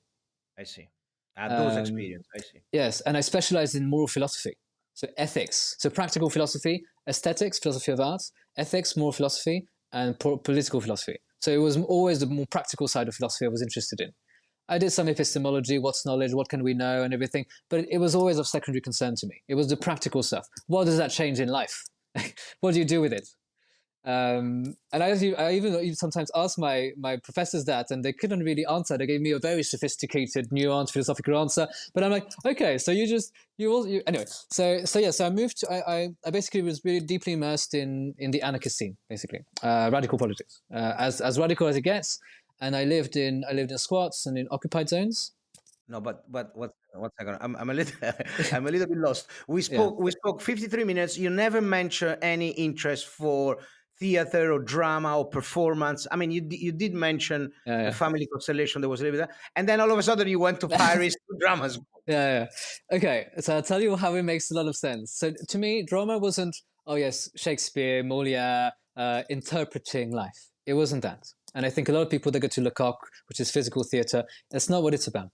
I see. Those experiences, I see. Yes, and I specialized in moral philosophy. So ethics. So practical philosophy, aesthetics, philosophy of art, ethics, moral philosophy, and political philosophy. So it was always the more practical side of philosophy I was interested in. I did some epistemology, what's knowledge, what can we know, and everything, but it was always of secondary concern to me. It was the practical stuff. What does that change in life? What do you do with it? And I even sometimes ask my professors that, and they couldn't really answer. They gave me a very sophisticated, nuanced philosophical answer. But I'm like, okay, so anyway. So I moved. I basically was really deeply immersed in the anarchist scene, basically, radical politics, as radical as it gets. And I lived in squats and in occupied zones. No, but what's second? I'm a little I'm a little bit lost. We spoke 53 minutes. You never mention any interest for theater or drama or performance. I mean, you did mention the family constellation. There was a little bit, and then all of a sudden you went to Paris to drama school. Yeah. Okay, so I'll tell you how it makes a lot of sense. So to me, drama wasn't, oh yes, Shakespeare, Molière, interpreting life. It wasn't that. And I think a lot of people that go to Lecoq, which is physical theater, that's not what it's about.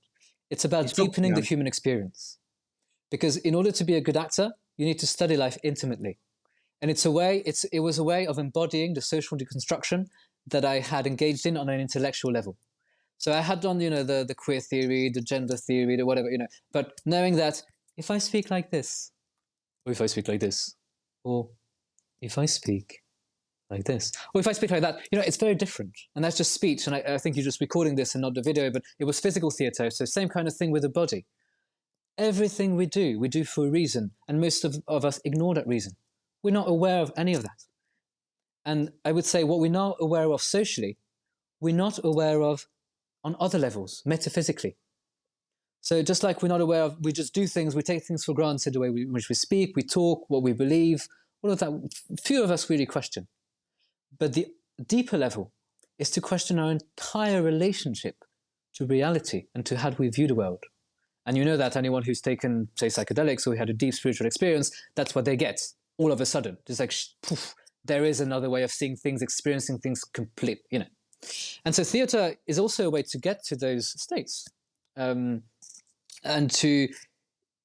It's about deepening the human experience. Because in order to be a good actor, you need to study life intimately. And it was a way of embodying the social deconstruction that I had engaged in on an intellectual level. So I had done, the queer theory, the gender theory, the whatever, but knowing that if I speak like this, or if I speak like this, or if I speak like this, or if I speak like that, it's very different. And that's just speech. And I think you're just recording this and not the video, but it was physical theater. So same kind of thing with the body. Everything we do for a reason. And most of us ignore that reason. We're not aware of any of that. And I would say what we're not aware of socially, we're not aware of on other levels, metaphysically. So just like we're not aware of, we just do things, we take things for granted, the way in which we speak, we talk, what we believe, all of that, few of us really question. But the deeper level is to question our entire relationship to reality and to how we view the world. And you know that anyone who's taken, say, psychedelics or had a deep spiritual experience, that's what they get all of a sudden. It's like, poof, there is another way of seeing things, experiencing things complete, And so theater is also a way to get to those states. And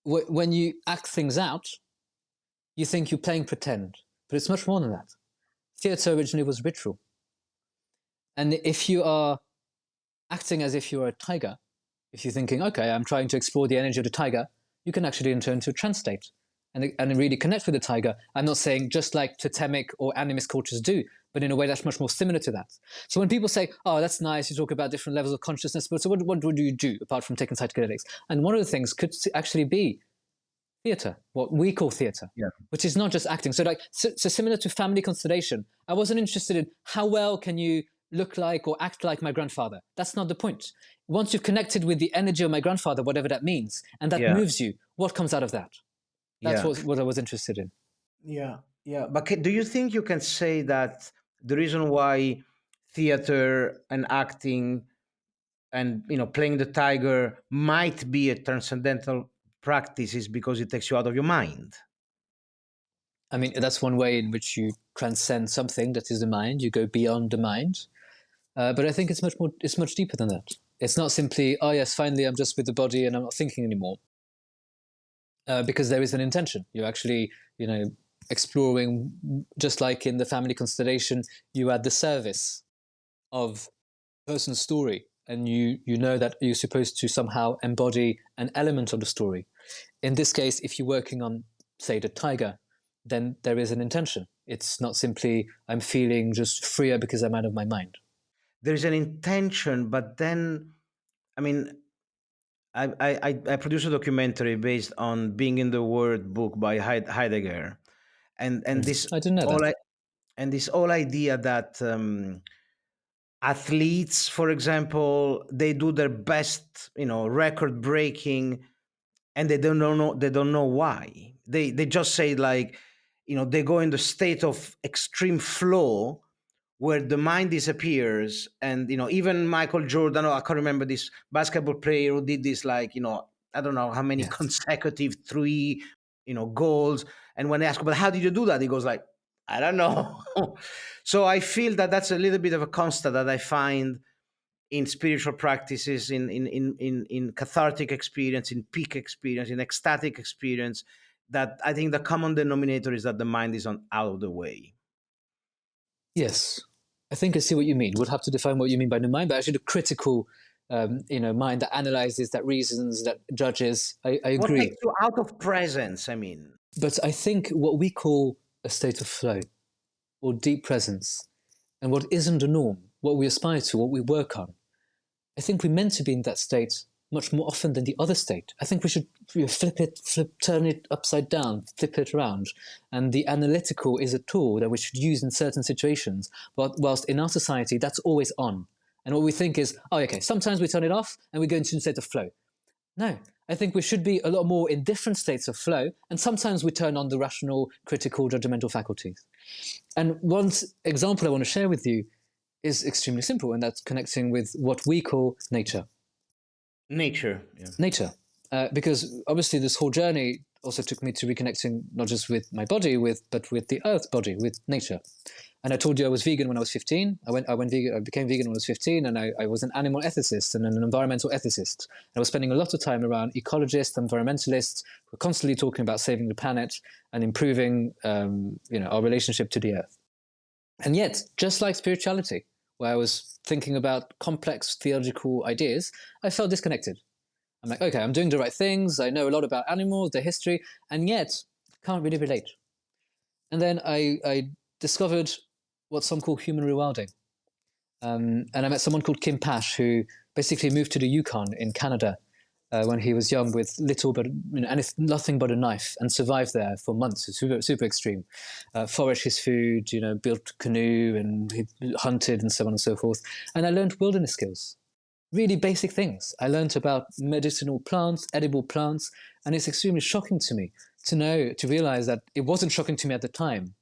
when you act things out, you think you're playing pretend, but it's much more than that. Theater originally was ritual. And if you are acting as if you are a tiger, if you're thinking, okay, I'm trying to explore the energy of the tiger, you can actually enter into a trance state and really connect with the tiger. I'm not saying just like totemic or animist cultures do, but in a way that's much more similar to that. So when people say, oh, that's nice, you talk about different levels of consciousness, but so what would you do apart from taking psychedelics? And one of the things could actually be theater, what we call theater, which is not just acting. So similar to family constellation, I wasn't interested in how well can you look like or act like my grandfather. That's not the point. Once you've connected with the energy of my grandfather, whatever that means, and that moves you, what comes out of that? That's what I was interested in. Yeah. But do you think you can say that the reason why theater and acting and playing the tiger might be a transcendental practice is because it takes you out of your mind? I mean, that's one way in which you transcend something that is the mind. You go beyond the mind. But I think it's much deeper than that. It's not simply, oh yes, finally I'm just with the body and I'm not thinking anymore. Because there is an intention. You're actually, exploring, just like in the family constellation, you are at the service of a person's story. And you know that you're supposed to somehow embody an element of the story. In this case, if you're working on, say, the tiger, then there is an intention. It's not simply, I'm feeling just freer because I'm out of my mind. There is an intention, but then, I mean, I produced a documentary based on Being in the Word book by Heidegger, and this I didn't know all that. I, and this whole idea that athletes, for example, they do their best, record breaking, and they don't know why. They just say, like, they go in the state of extreme flow where the mind disappears. And even Michael Jordan, or I can't remember, this basketball player who did this, like, I don't know how many Yes. consecutive three goals. And when they ask, but how did you do that, he goes like, I don't know. So I feel that that's a little bit of a constant that I find in spiritual practices, in cathartic experience, in peak experience, in ecstatic experience, that I think the common denominator is that the mind is out of the way. Yes, I think I see what you mean. We'll have to define what you mean by the mind, but actually the critical, mind that analyzes, that reasons, that judges. I What agree. takes you out of presence? I mean, But I think what we call a state of flow or deep presence, and what isn't the norm, what we aspire to, what we work on, I think we're meant to be in that state much more often than the other state. I think we should turn it upside down, flip it around. And the analytical is a tool that we should use in certain situations. But whilst in our society, that's always on. And what we think is, oh, okay, sometimes we turn it off and we go into a state of flow. No, I think we should be a lot more in different states of flow. And sometimes we turn on the rational, critical, judgmental faculties. And one example I want to share with you is extremely simple, and that's connecting with what we call nature. nature. Yeah. Nature. Because obviously this whole journey also took me to reconnecting not just with my body, but with the earth body, with nature. And I told you I was vegan when I was 15. I became vegan when I was 15, and I was an animal ethicist and an environmental ethicist. I was spending a lot of time around ecologists, environmentalists, who were constantly talking about saving the planet and improving our relationship to the earth. And yet, just like spirituality, where I was thinking about complex theological ideas, I felt disconnected. I'm like, okay, I'm doing the right things. I know a lot about animals, their history, and yet can't really relate. And then I discovered what some call human rewilding. And I met someone called Kim Pash, who basically moved to the Yukon in Canada when he was young with little but nothing but a knife, and survived there for months. It's super extreme. Foraged his food, built canoe, and he hunted, and so on and so forth. And I learned wilderness skills, really basic things. I learned about medicinal plants, edible plants, and it's extremely shocking to me to realize that it wasn't shocking to me at the time,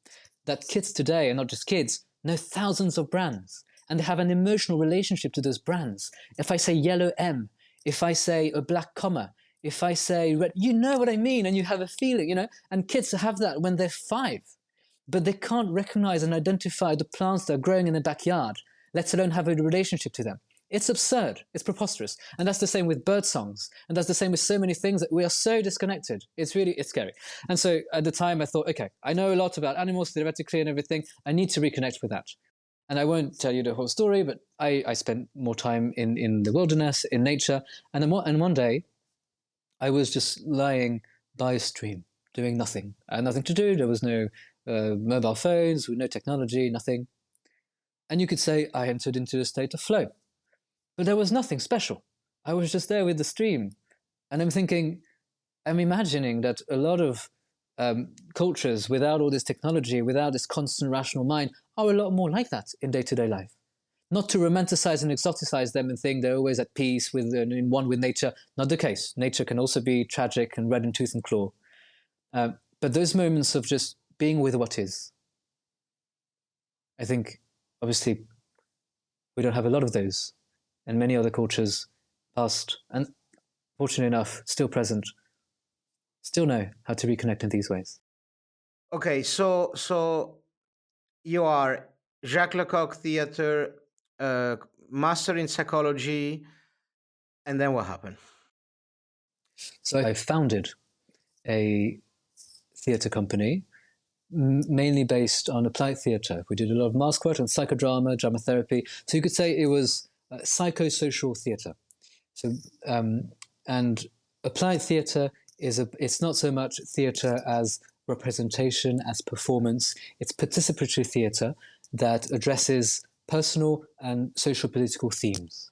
that kids today, and not just kids, know thousands of brands, and they have an emotional relationship to those brands. If I say yellow M, if I say a black comma, if I say red, you know what I mean, and you have a feeling, and kids have that when they're 5, but they can't recognize and identify the plants that are growing in their backyard, let alone have a relationship to them. It's absurd. It's preposterous. And that's the same with bird songs. And that's the same with so many things, that we are so disconnected. It's scary. And so at the time I thought, okay, I know a lot about animals theoretically and everything. I need to reconnect with that. And I won't tell you the whole story, but I spent more time in the wilderness, in nature. And then one day I was just lying by a stream, doing nothing. I had nothing to do. There was no mobile phones, no technology, nothing. And you could say I entered into a state of flow. But there was nothing special. I was just there with the stream. And I'm imagining that a lot of cultures without all this technology, without this constant rational mind, are a lot more like that in day-to-day life. Not to romanticize and exoticize them and think they're always at peace in one with nature. Not the case. Nature can also be tragic and red in tooth and claw. But those moments of just being with what is, I think, obviously, we don't have a lot of those. And many other cultures, past and fortunately enough, still present, still know how to reconnect in these ways. Okay, so you are Jacques Lecoq Theatre, master in psychology, and then what happened? So I founded a theatre company, mainly based on applied theatre. We did a lot of mask work and psychodrama, drama therapy. So you could say it was psychosocial theatre. So and applied theatre it's not so much theatre as representation, as performance. It's participatory theatre that addresses personal and social political themes.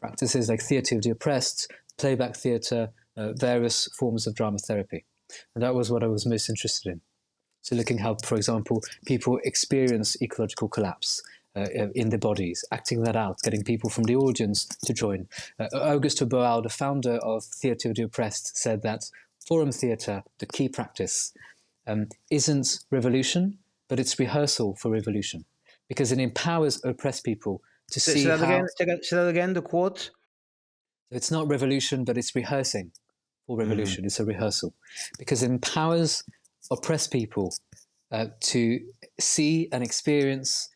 Practices like theatre of the oppressed, playback theatre, various forms of drama therapy. And that was what I was most interested in. So looking how, for example, people experience ecological collapse in their bodies, acting that out, getting people from the audience to join. Augusto Boal, the founder of Theatre of the Oppressed, said that forum theatre, the key practice, isn't revolution, but it's rehearsal for revolution, because it empowers oppressed people to see Say that how... again. Say that again. The quote. It's not revolution, but it's rehearsing for revolution. It's a rehearsal, because it empowers oppressed people to see and experience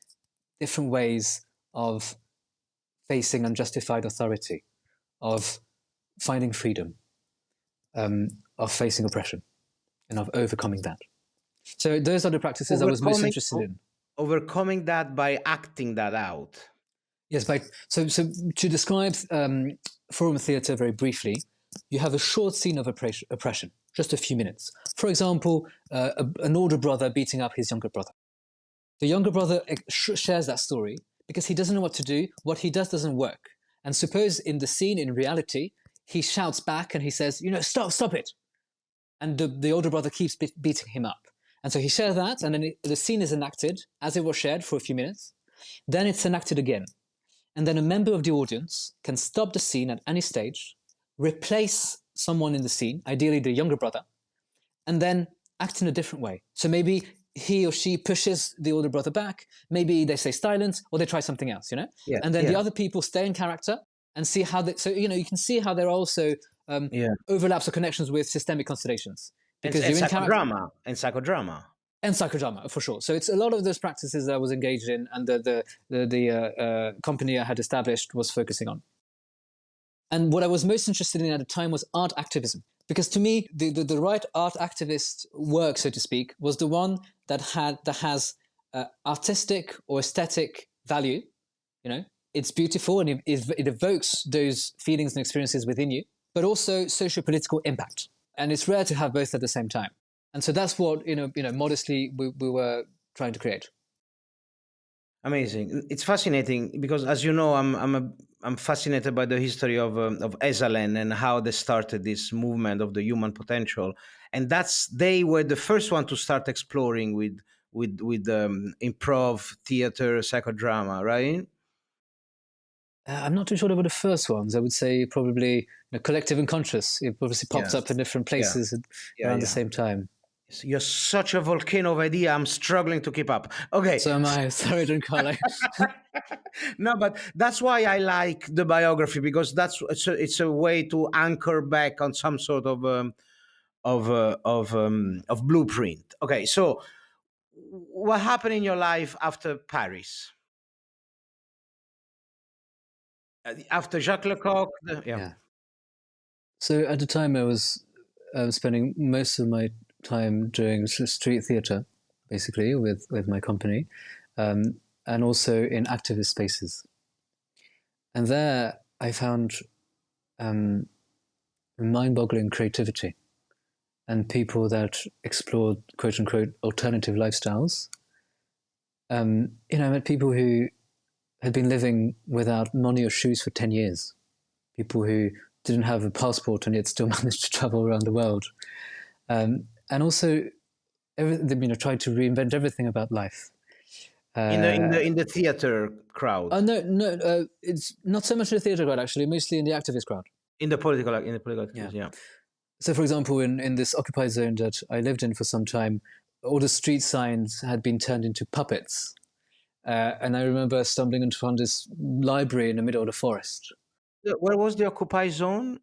different ways of facing unjustified authority, of finding freedom, of facing oppression, and of overcoming that. So those are the practices I was most interested in. Overcoming that by acting that out. Yes, so to describe forum theatre very briefly, you have a short scene of oppression, just a few minutes. For example, an older brother beating up his younger brother. The younger brother shares that story because he doesn't know what to do. What he does doesn't work. And suppose in the scene, in reality, he shouts back and he says, stop it. And the older brother keeps beating him up. And so he shares that, and then the scene is enacted as it was shared for a few minutes. Then it's enacted again. And then a member of the audience can stop the scene at any stage, replace someone in the scene, ideally the younger brother, and then act in a different way. So maybe he or she pushes the older brother back, maybe they say silence, or they try something else, Yeah, and then the other people stay in character and see how they... So, you can see how there are also overlaps or connections with systemic constellations. Because and psychodrama. And psychodrama. And psychodrama, for sure. So it's a lot of those practices that I was engaged in, and the company I had established was focusing on. And what I was most interested in at the time was art activism. Because to me, the right art activist work, so to speak, was the one that has artistic or aesthetic value. It's beautiful and it evokes those feelings and experiences within you, but also socio-political impact. And it's rare to have both at the same time. And so that's what modestly we were trying to create. Amazing. It's fascinating because, as you know, I'm fascinated by the history of Esalen and how they started this movement of the human potential, and they were the first one to start exploring with improv, theater, psychodrama, right? I'm not too sure they were the first ones. I would say probably collective and conscious. It obviously pops up in different places around the same time. You're such a volcano of idea. I'm struggling to keep up. Okay. So am I. Sorry, Giancarlo. No, but that's why I like the biography, because it's a way to anchor back on some sort of blueprint. Okay, so what happened in your life after Paris? After Jacques Lecoq? Yeah. So at the time I was spending most of my time doing street theatre, basically, with my company, and also in activist spaces. And there I found mind-boggling creativity and people that explored, quote-unquote, alternative lifestyles. I met people who had been living without money or shoes for 10 years, people who didn't have a passport and yet still managed to travel around the world. And also, tried to reinvent everything about life. In the theater crowd. No, it's not so much in the theater crowd, actually. Mostly in the activist crowd. In the political activist, yeah. So, for example, in this occupied zone that I lived in for some time, all the street signs had been turned into puppets, and I remember stumbling into this library in the middle of the forest. Where was the occupied zone?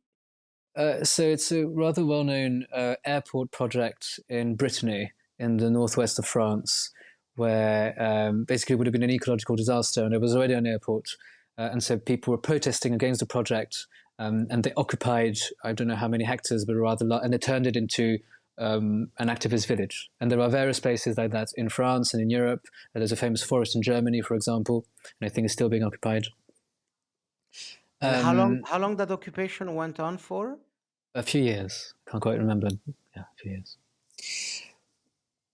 So it's a rather well-known airport project in Brittany, in the northwest of France, where basically it would have been an ecological disaster, and there was already an airport. And so people were protesting against the project, and they occupied, I don't know how many hectares, but rather and they turned it into an activist village. And there are various places like that in France and in Europe. There's a famous forest in Germany, for example, and I think it's still being occupied. How long that occupation went on for? A few years. Can't quite remember. Yeah, a few years.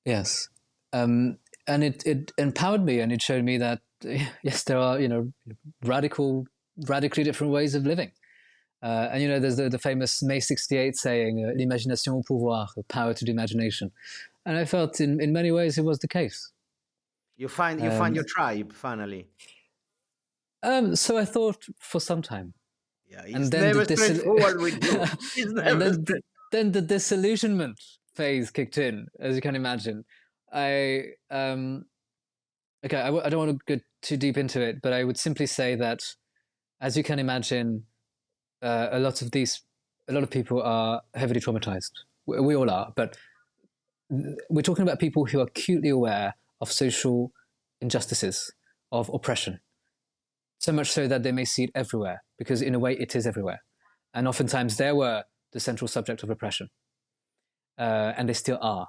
Yes. And it empowered me, and it showed me that, yes, there are, radically different ways of living. And you know, there's the famous May 68 saying, l'imagination au pouvoir, the power to the imagination. And I felt in many ways it was the case. You find your tribe finally. So I thought for some time. Yeah, And it's then never straightforward with you. It's and never then the disillusionment phase kicked in, as you can imagine. I okay, I don't want to go too deep into it, but I would simply say that, as you can imagine, a lot of people are heavily traumatized. We all are, but we're talking about people who are acutely aware of social injustices, of oppression, so much so that they may see it everywhere, because in a way it is everywhere. And oftentimes they were the central subject of oppression, and they still are.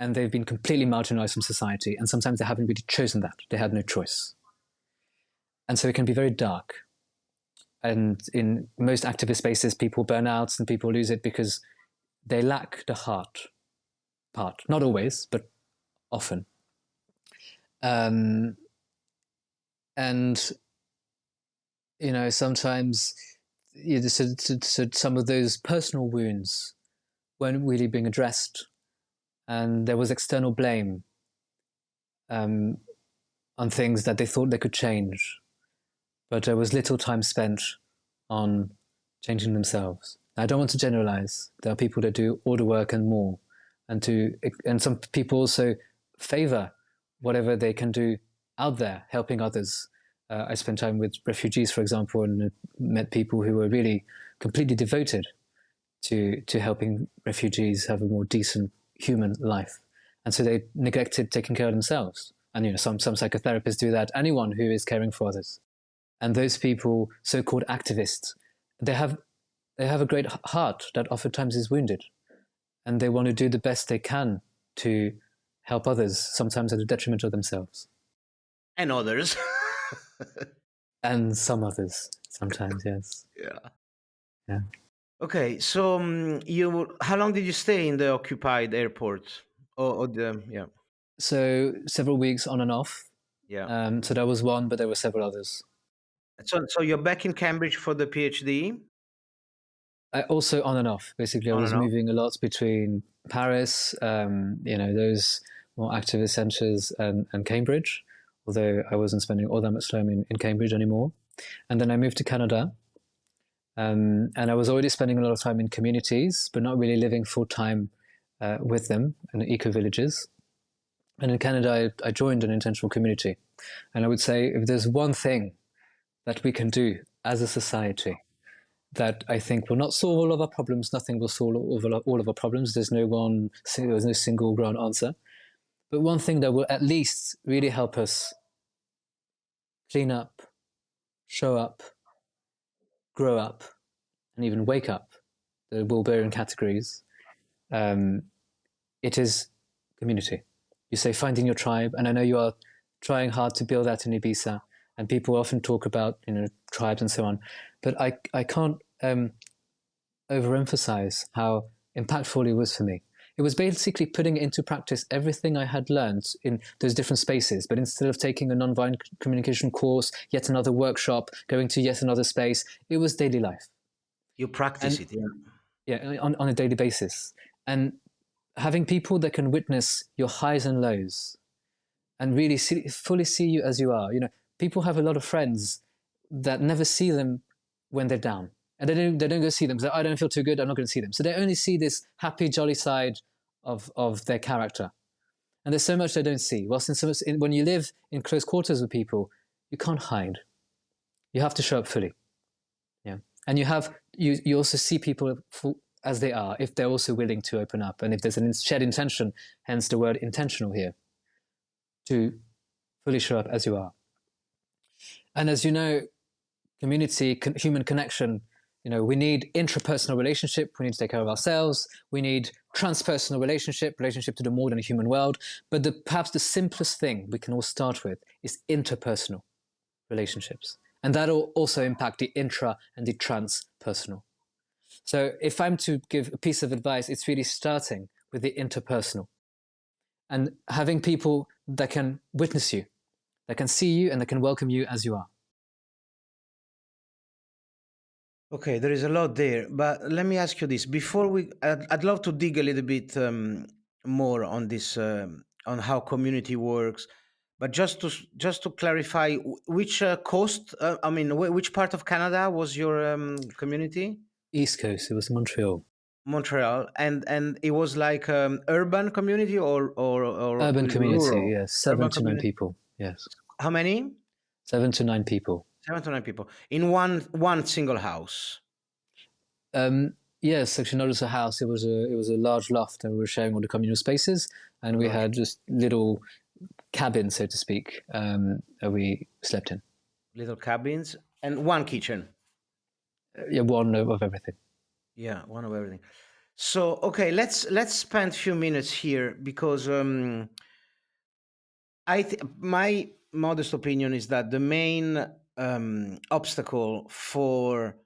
And they've been completely marginalized from society, and sometimes they haven't really chosen that. They had no choice. And so it can be very dark. And in most activist spaces, people burn out and people lose it because they lack the heart part. Not always, but often. And, you know, sometimes some of those personal wounds weren't really being addressed. And there was external blame on things that they thought they could change. But there was little time spent on changing themselves. I don't want to generalize. There are people that do all the work and more. And some people also favor whatever they can do out there, helping others. I spent time with refugees, for example, and met people who were really completely devoted to helping refugees have a more decent human life. And so they neglected taking care of themselves. And you know, some psychotherapists do that. Anyone who is caring for others. And those people, so-called activists, they have a great heart that oftentimes is wounded. And they want to do the best they can to help others, sometimes at the detriment of themselves. and others. And some others, sometimes, yes. Yeah. Okay, so how long did you stay in the occupied airport? Yeah. So several weeks on and off. Yeah. So that was one, but there were several others. So you're back in Cambridge for the PhD? I also on and off. Basically, I On was and off. moving a lot between Paris, you know, those more activist centres, and Cambridge, although I wasn't spending all that much time in Cambridge anymore. And then I moved to Canada. And I was already spending a lot of time in communities, but not really living full time with them in the eco-villages. And in Canada, I joined an intentional community. And I would say if there's one thing that we can do as a society that I think will not solve all of our problems, nothing will solve all of our problems. There's no single grand answer. But one thing that will at least really help us clean up, show up, grow up, and even wake up, the Wilberian categories, it is community. You say finding your tribe, and I know you are trying hard to build that in Ibiza, and people often talk about, you know, tribes and so on, but I can't overemphasize how impactful it was for me. It was basically putting into practice everything I had learned in those different spaces, but instead of taking a nonviolent communication course, yet another workshop, going to yet another space, it was daily life. You practice it, yeah. Yeah, on a daily basis. And having people that can witness your highs and lows and really fully see you as you are. You know, people have a lot of friends that never see them when they're down. And they don't go see them. So I don't feel too good, I'm not going to see them. So they only see this happy, jolly side of their character. And there's so much they don't see. Whilst when you live in close quarters with people, you can't hide. You have to show up fully. Yeah. And you also see people as they are, if they're also willing to open up. And if there's a shared intention, hence the word intentional here, to fully show up as you are. And as you know, community, human connection, you know, we need intrapersonal relationship. We need to take care of ourselves. We need transpersonal relationship to the more than a human world. But perhaps the simplest thing we can all start with is interpersonal relationships. And that will also impact the intra and the transpersonal. So if I'm to give a piece of advice, it's really starting with the interpersonal and having people that can witness you, that can see you and that can welcome you as you are. Okay, there is a lot there, but let me ask you this before I'd love to dig a little bit more on this, on how community works. But just to clarify, which coast? I mean, which part of Canada was your community? East Coast, it was Montreal. Montreal, and it was like urban community or Urban community, rural? yes. 7 Urban to 9 community. people, yes. How many? 7 to 9 people. 7 to 9 people in one single house. Yes, actually, not just a house. It was a large loft, and we were sharing all the communal spaces, and we had just little cabins, so to speak, that we slept in. Little cabins and one kitchen. Yeah, one of everything. Yeah, one of everything. So okay, let's spend a few minutes here because my modest opinion is that the main obstacle for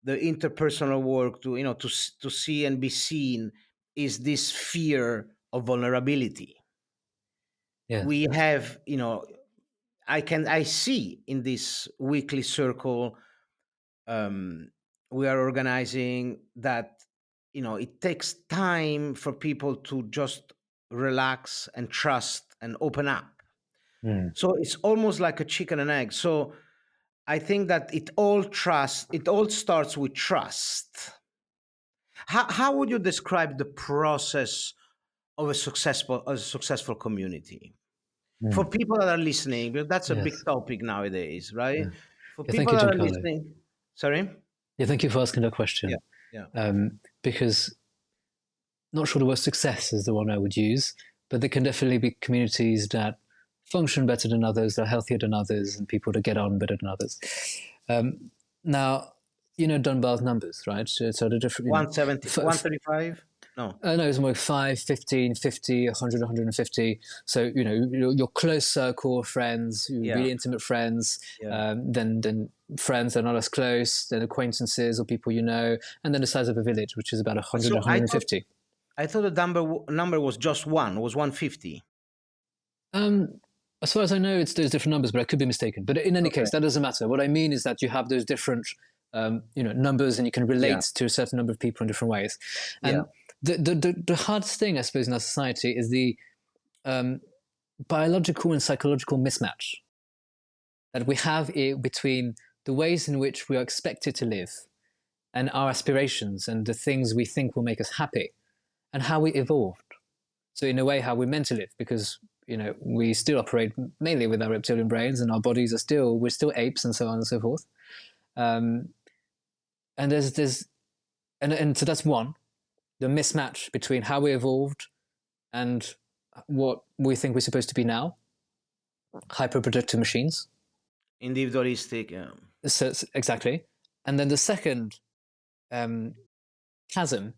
the interpersonal work to to see and be seen is this fear of vulnerability. Yes. We have I see in this weekly circle um, we are organizing that it takes time for people to just relax and trust and open up. Mm. So it's almost like a chicken and egg. So I think that it all starts with trust. How would you describe the process of a successful community for Mm. people that are listening? Because that's a big Yes. topic nowadays, right? Yeah. For Yeah, thank people you, that are Giancarlo. listening, sorry. Yeah, thank you for asking that Yeah, question. yeah. Because not sure the word success is the one I would use, but there can definitely be communities that function better than others, that are healthier than others, and people that get on better than others. Now, Dunbar's numbers, right? So the different, 170, 135? No. no, it's more like 5, 15, 50, 100, 150. So, your close circle of friends, Yeah. really intimate friends, Yeah. then friends that are not as close, then acquaintances or people you know, and then the size of a village, which is about 100, So 150. I thought the number was just one, was 150. As far as I know, it's those different numbers, but I could be mistaken. But in any Okay. case, that doesn't matter. What I mean is that you have those different, numbers, and you can relate to a certain number of people in different ways. And the hardest thing, I suppose, in our society is the biological and psychological mismatch that we have between the ways in which we are expected to live and our aspirations and the things we think will make us happy and how we evolved. So in a way, how we're meant to live, because we still operate mainly with our reptilian brains, and our bodies we're still apes, and so on and so forth. And so that's one, the mismatch between how we evolved and what we think we're supposed to be now, hyperproductive machines. Individualistic. Yeah. So exactly. And then the second chasm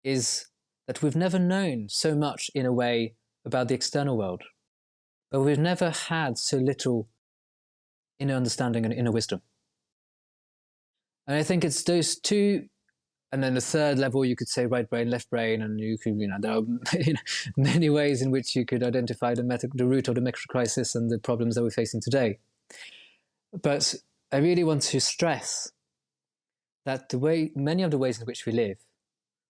is that we've never known so much in a way about the external world, but we've never had so little inner understanding and inner wisdom. And I think it's those two, and then the third level, you could say right brain, left brain, and you could, there are many ways in which you could identify the root of the meta crisis and the problems that we're facing today. But I really want to stress that many of the ways in which we live,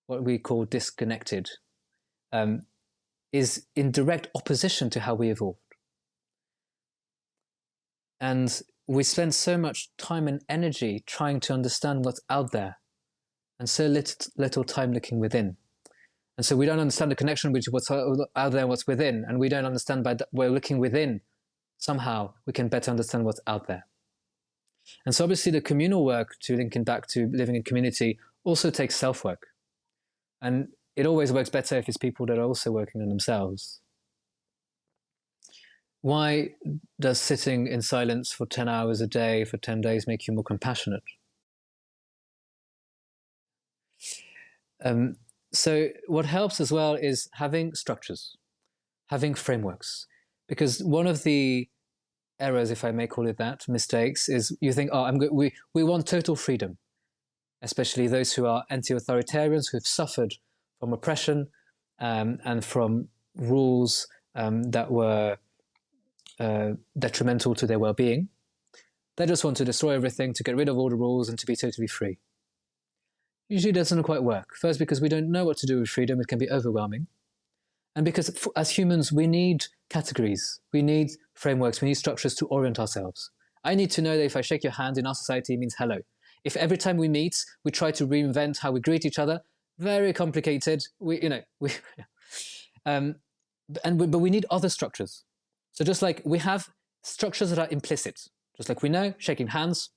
what we call disconnected, is in direct opposition to how we evolved. And we spend so much time and energy trying to understand what's out there, and so little time looking within. And so we don't understand the connection between what's out there and what's within, and we don't understand we're looking within, somehow we can better understand what's out there. And so obviously the communal work, to linking back to living in community, also takes self-work. And it always works better if it's people that are also working on themselves. Why does sitting in silence for 10 hours a day for 10 days make you more compassionate? So what helps as well is having structures, having frameworks. Because one of the errors, if I may call it that, mistakes, is you think, we want total freedom, especially those who are anti-authoritarians, who've suffered from oppression and from rules that were detrimental to their well-being. They just want to destroy everything, to get rid of all the rules, and to be totally free. Usually it doesn't quite work. First, because we don't know what to do with freedom, it can be overwhelming. And because as humans, we need categories, we need frameworks, we need structures to orient ourselves. I need to know that if I shake your hand in our society, it means hello. If every time we meet, we try to reinvent how we greet each other, very complicated. But we need other structures. So just like we have structures that are implicit, just like we know, shaking hands.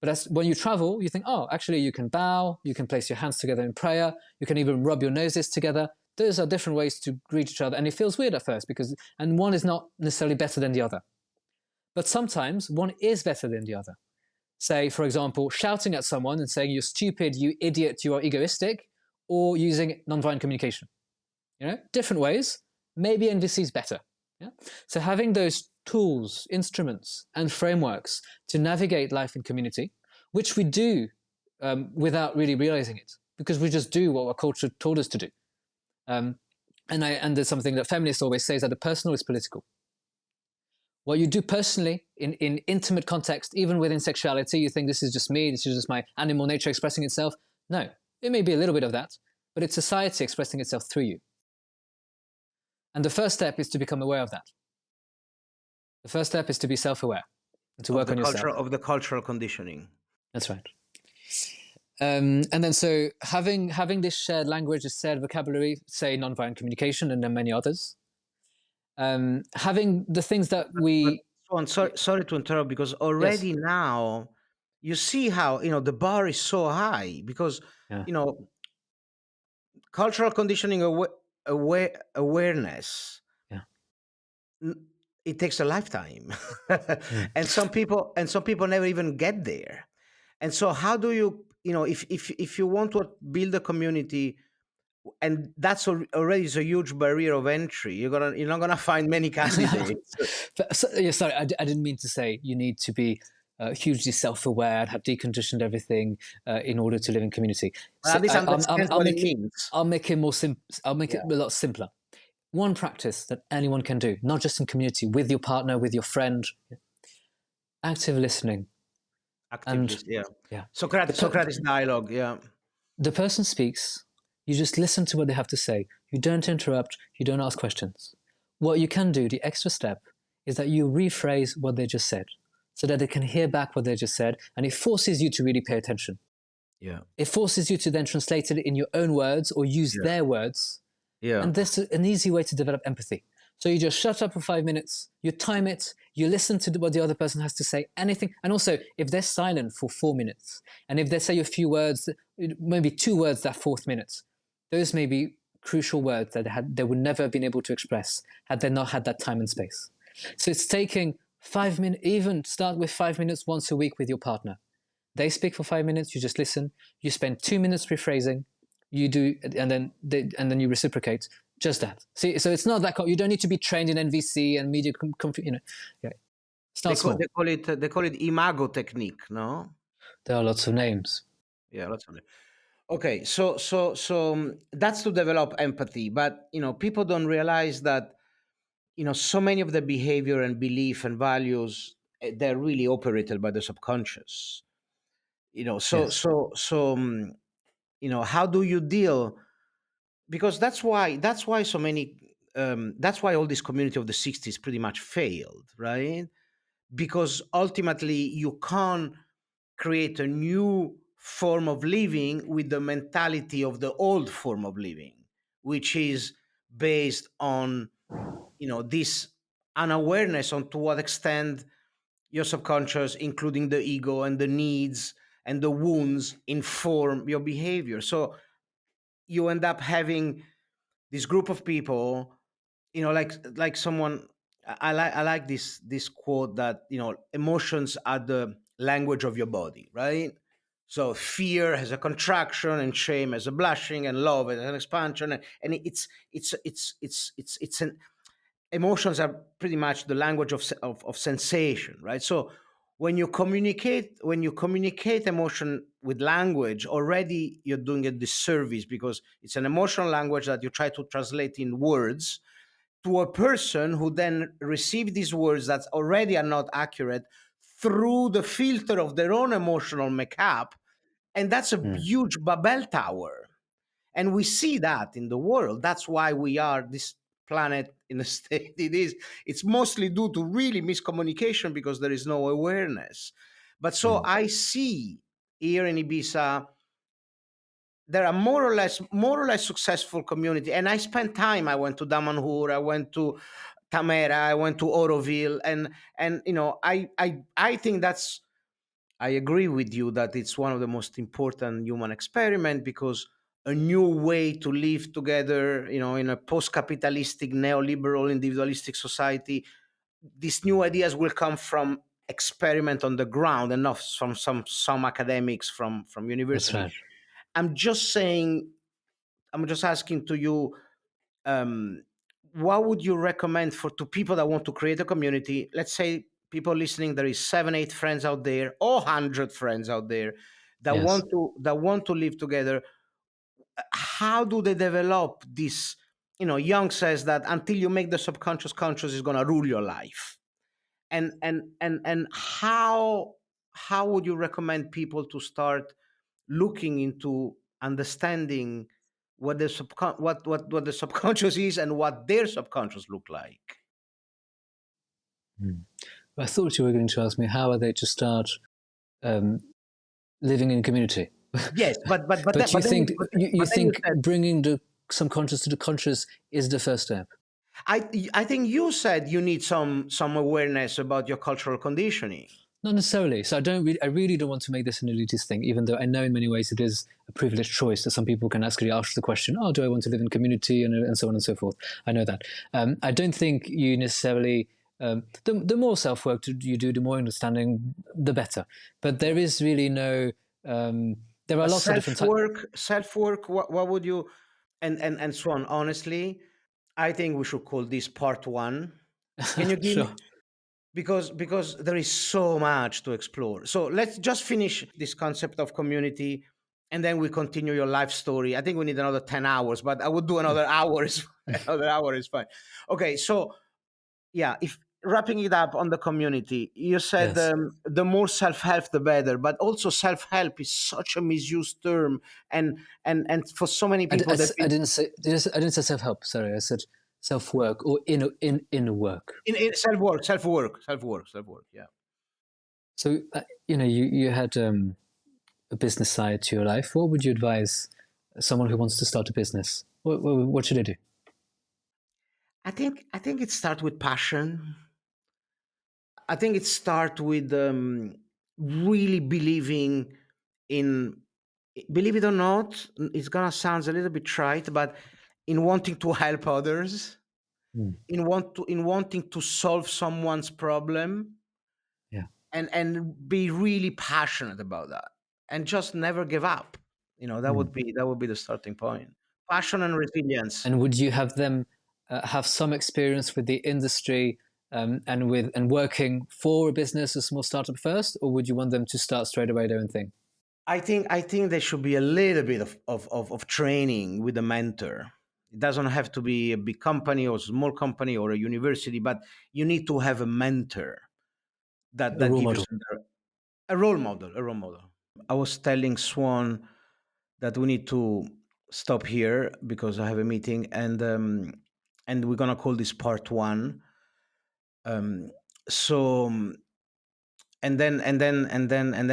But when you travel, you think, oh, actually you can bow, you can place your hands together in prayer, you can even rub your noses together. Those are different ways to greet each other. And it feels weird at first and one is not necessarily better than the other. But sometimes one is better than the other. Say, for example, shouting at someone and saying, you're stupid, you idiot, you are egoistic, or using nonviolent communication. Different ways. Maybe NVC is better. Yeah? So having those tools, instruments, and frameworks to navigate life in community, which we do without really realizing it, because we just do what our culture told us to do. And there's something that feminists always say is that the personal is political. What you do personally in intimate context, even within sexuality, you think this is just me, this is just my animal nature expressing itself. No, it may be a little bit of that, but it's society expressing itself through you. And the first step is to become aware of that. The first step is to be self-aware and to work on yourself. Of the cultural conditioning. That's right. And then so having this shared language, this shared vocabulary, say nonviolent communication, and then many others. Having the things that we... Sorry to interrupt, because already now you see how, the bar is so high because, cultural conditioning awareness, it takes a lifetime. And some people never even get there. And so how do you, if you want to build a community, and that's already is a huge barrier of entry, you're not gonna find many candidates. Sorry, I didn't mean to say you need to be hugely self-aware and have deconditioned everything in order to live in community. Well, at least understand what it means. I'll make it more I'll make it a lot simpler. One practice that anyone can do, not just in community, with your partner, with your friend, active listening. Socratic dialogue. The person speaks. You just listen to what they have to say. You don't interrupt. You don't ask questions. What you can do, the extra step, is that you rephrase what they just said so that they can hear back what they just said, and it forces you to really pay attention. Yeah. It forces you to then translate it in your own words or use their words. Yeah. And this is an easy way to develop empathy. So you just shut up for 5 minutes, you time it, you listen to what the other person has to say, anything. And also, if they're silent for 4 minutes, and if they say a few words, maybe 2 words that 4th minute, those may be crucial words that they would never have been able to express had they not had that time and space. So it's taking 5 minutes, even start with 5 minutes once a week with your partner. They speak for 5 minutes, you just listen, you spend 2 minutes rephrasing, you do, and then you reciprocate. Just that. See, so it's not that you don't need to be trained in NVC and media. Start small. They call it imago technique. No, there are lots of names. Yeah, lots of names. Okay, so that's to develop empathy, but people don't realize that so many of the behavior and belief and values, they're really operated by the subconscious. How do you deal? Because that's why so many that's why all this community of the 60s pretty much failed, right? Because ultimately you can't create a new form of living with the mentality of the old form of living, which is based on this unawareness on to what extent your subconscious, including the ego and the needs and the wounds, inform your behavior. So you end up having this group of people, like someone. I like this quote that emotions are the language of your body, right? So fear has a contraction, and shame has a blushing, and love has an expansion, and it's an emotions are pretty much the language of sensation, right? So when you communicate emotion with language, already you're doing a disservice, because it's an emotional language that you try to translate in words to a person who then receive these words that already are not accurate through the filter of their own emotional makeup. And that's a huge Babel tower. And we see that in the world. That's why we are this planet in the state it is. It's mostly due to really miscommunication because there is no awareness. But so I see here in Ibiza, there are more or less successful community. And I spent time. I went to Damanhur, I went to Tamera, I went to Oroville, and I think that's, I agree with you that it's one of the most important human experiment, because a new way to live together, in a post-capitalistic, neoliberal, individualistic society, these new ideas will come from experiment on the ground and not from some academics from That's university. right. I'm just saying, I'm just asking to you, um, what would you recommend to people that want to create a community? Let's say people listening, there is 7, 8 friends out there, or 100 friends out there that Yes. want to live together. How do they develop this? Young says that until you make the subconscious conscious is going to rule your life. And how would you recommend people to start looking into understanding what what the subconscious is and what their subconscious look like? I thought you were going to ask me how are they to start living in community. Yes, but But you think you said, bringing the subconscious to the conscious is the first step? I think you said you need some awareness about your cultural conditioning. Not necessarily. So I really don't want to make this an elitist thing, even though I know in many ways it is a privileged choice that some people can actually ask the question, oh, do I want to live in community, and so on and so forth. I know that. I don't think you necessarily, the more self-work you do, the more understanding, the better. But there is really no, there are lots of different types. Self-work, what would you, and Swan, honestly, I think we should call this part one. Can you give Sure. me, because there is so much to explore. So let's just finish this concept of community, and then we continue your life story. I think we need another 10 hours, but I would do another hour. Another hour is fine. Okay, so yeah, if wrapping it up on the community, you said Yes. the more self-help the better, but also self-help is such a misused term, and for so many people I didn't say self-help. Sorry, I said self-work or inner work. in self-work. Yeah. So you had a business side to your life. What would you advise someone who wants to start a business? What should they do? I think it starts with passion. I think it starts with really believing in, believe it or not, it's gonna sound a little bit trite, but in wanting to help others, Mm, in wanting to solve someone's problem, yeah. and be really passionate about that, and just never give up. That Mm. would be the starting point. Passion and resilience. And would you have them have some experience with the industry and working for a business, a small startup first, or would you want them to start straight away their own thing? I think there should be a little bit of training with a mentor. It doesn't have to be a big company or small company or a university, but you need to have a mentor A that role gives you model. a role model. A role model. I was telling Swan that we need to stop here because I have a meeting, and we're gonna call this part one. Um, so and then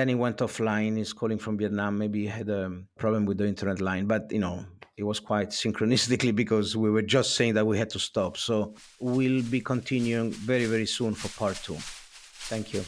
he went offline. He's calling from Vietnam. Maybe he had a problem with the internet line, but it was quite synchronistically because we were just saying that we had to stop. So we'll be continuing very, very soon for part two. Thank you.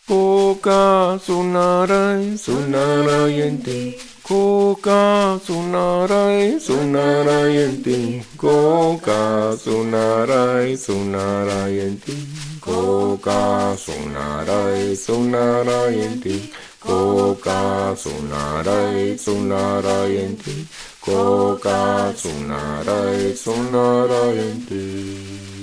Koka sunarai sunarayanti. Koka sunarai sunarayanti. Koka sunarai sunarayanti. Koka sunarai sunarayanti. Koka sunarai sunarayanti. Koka sunarai sunarayanti.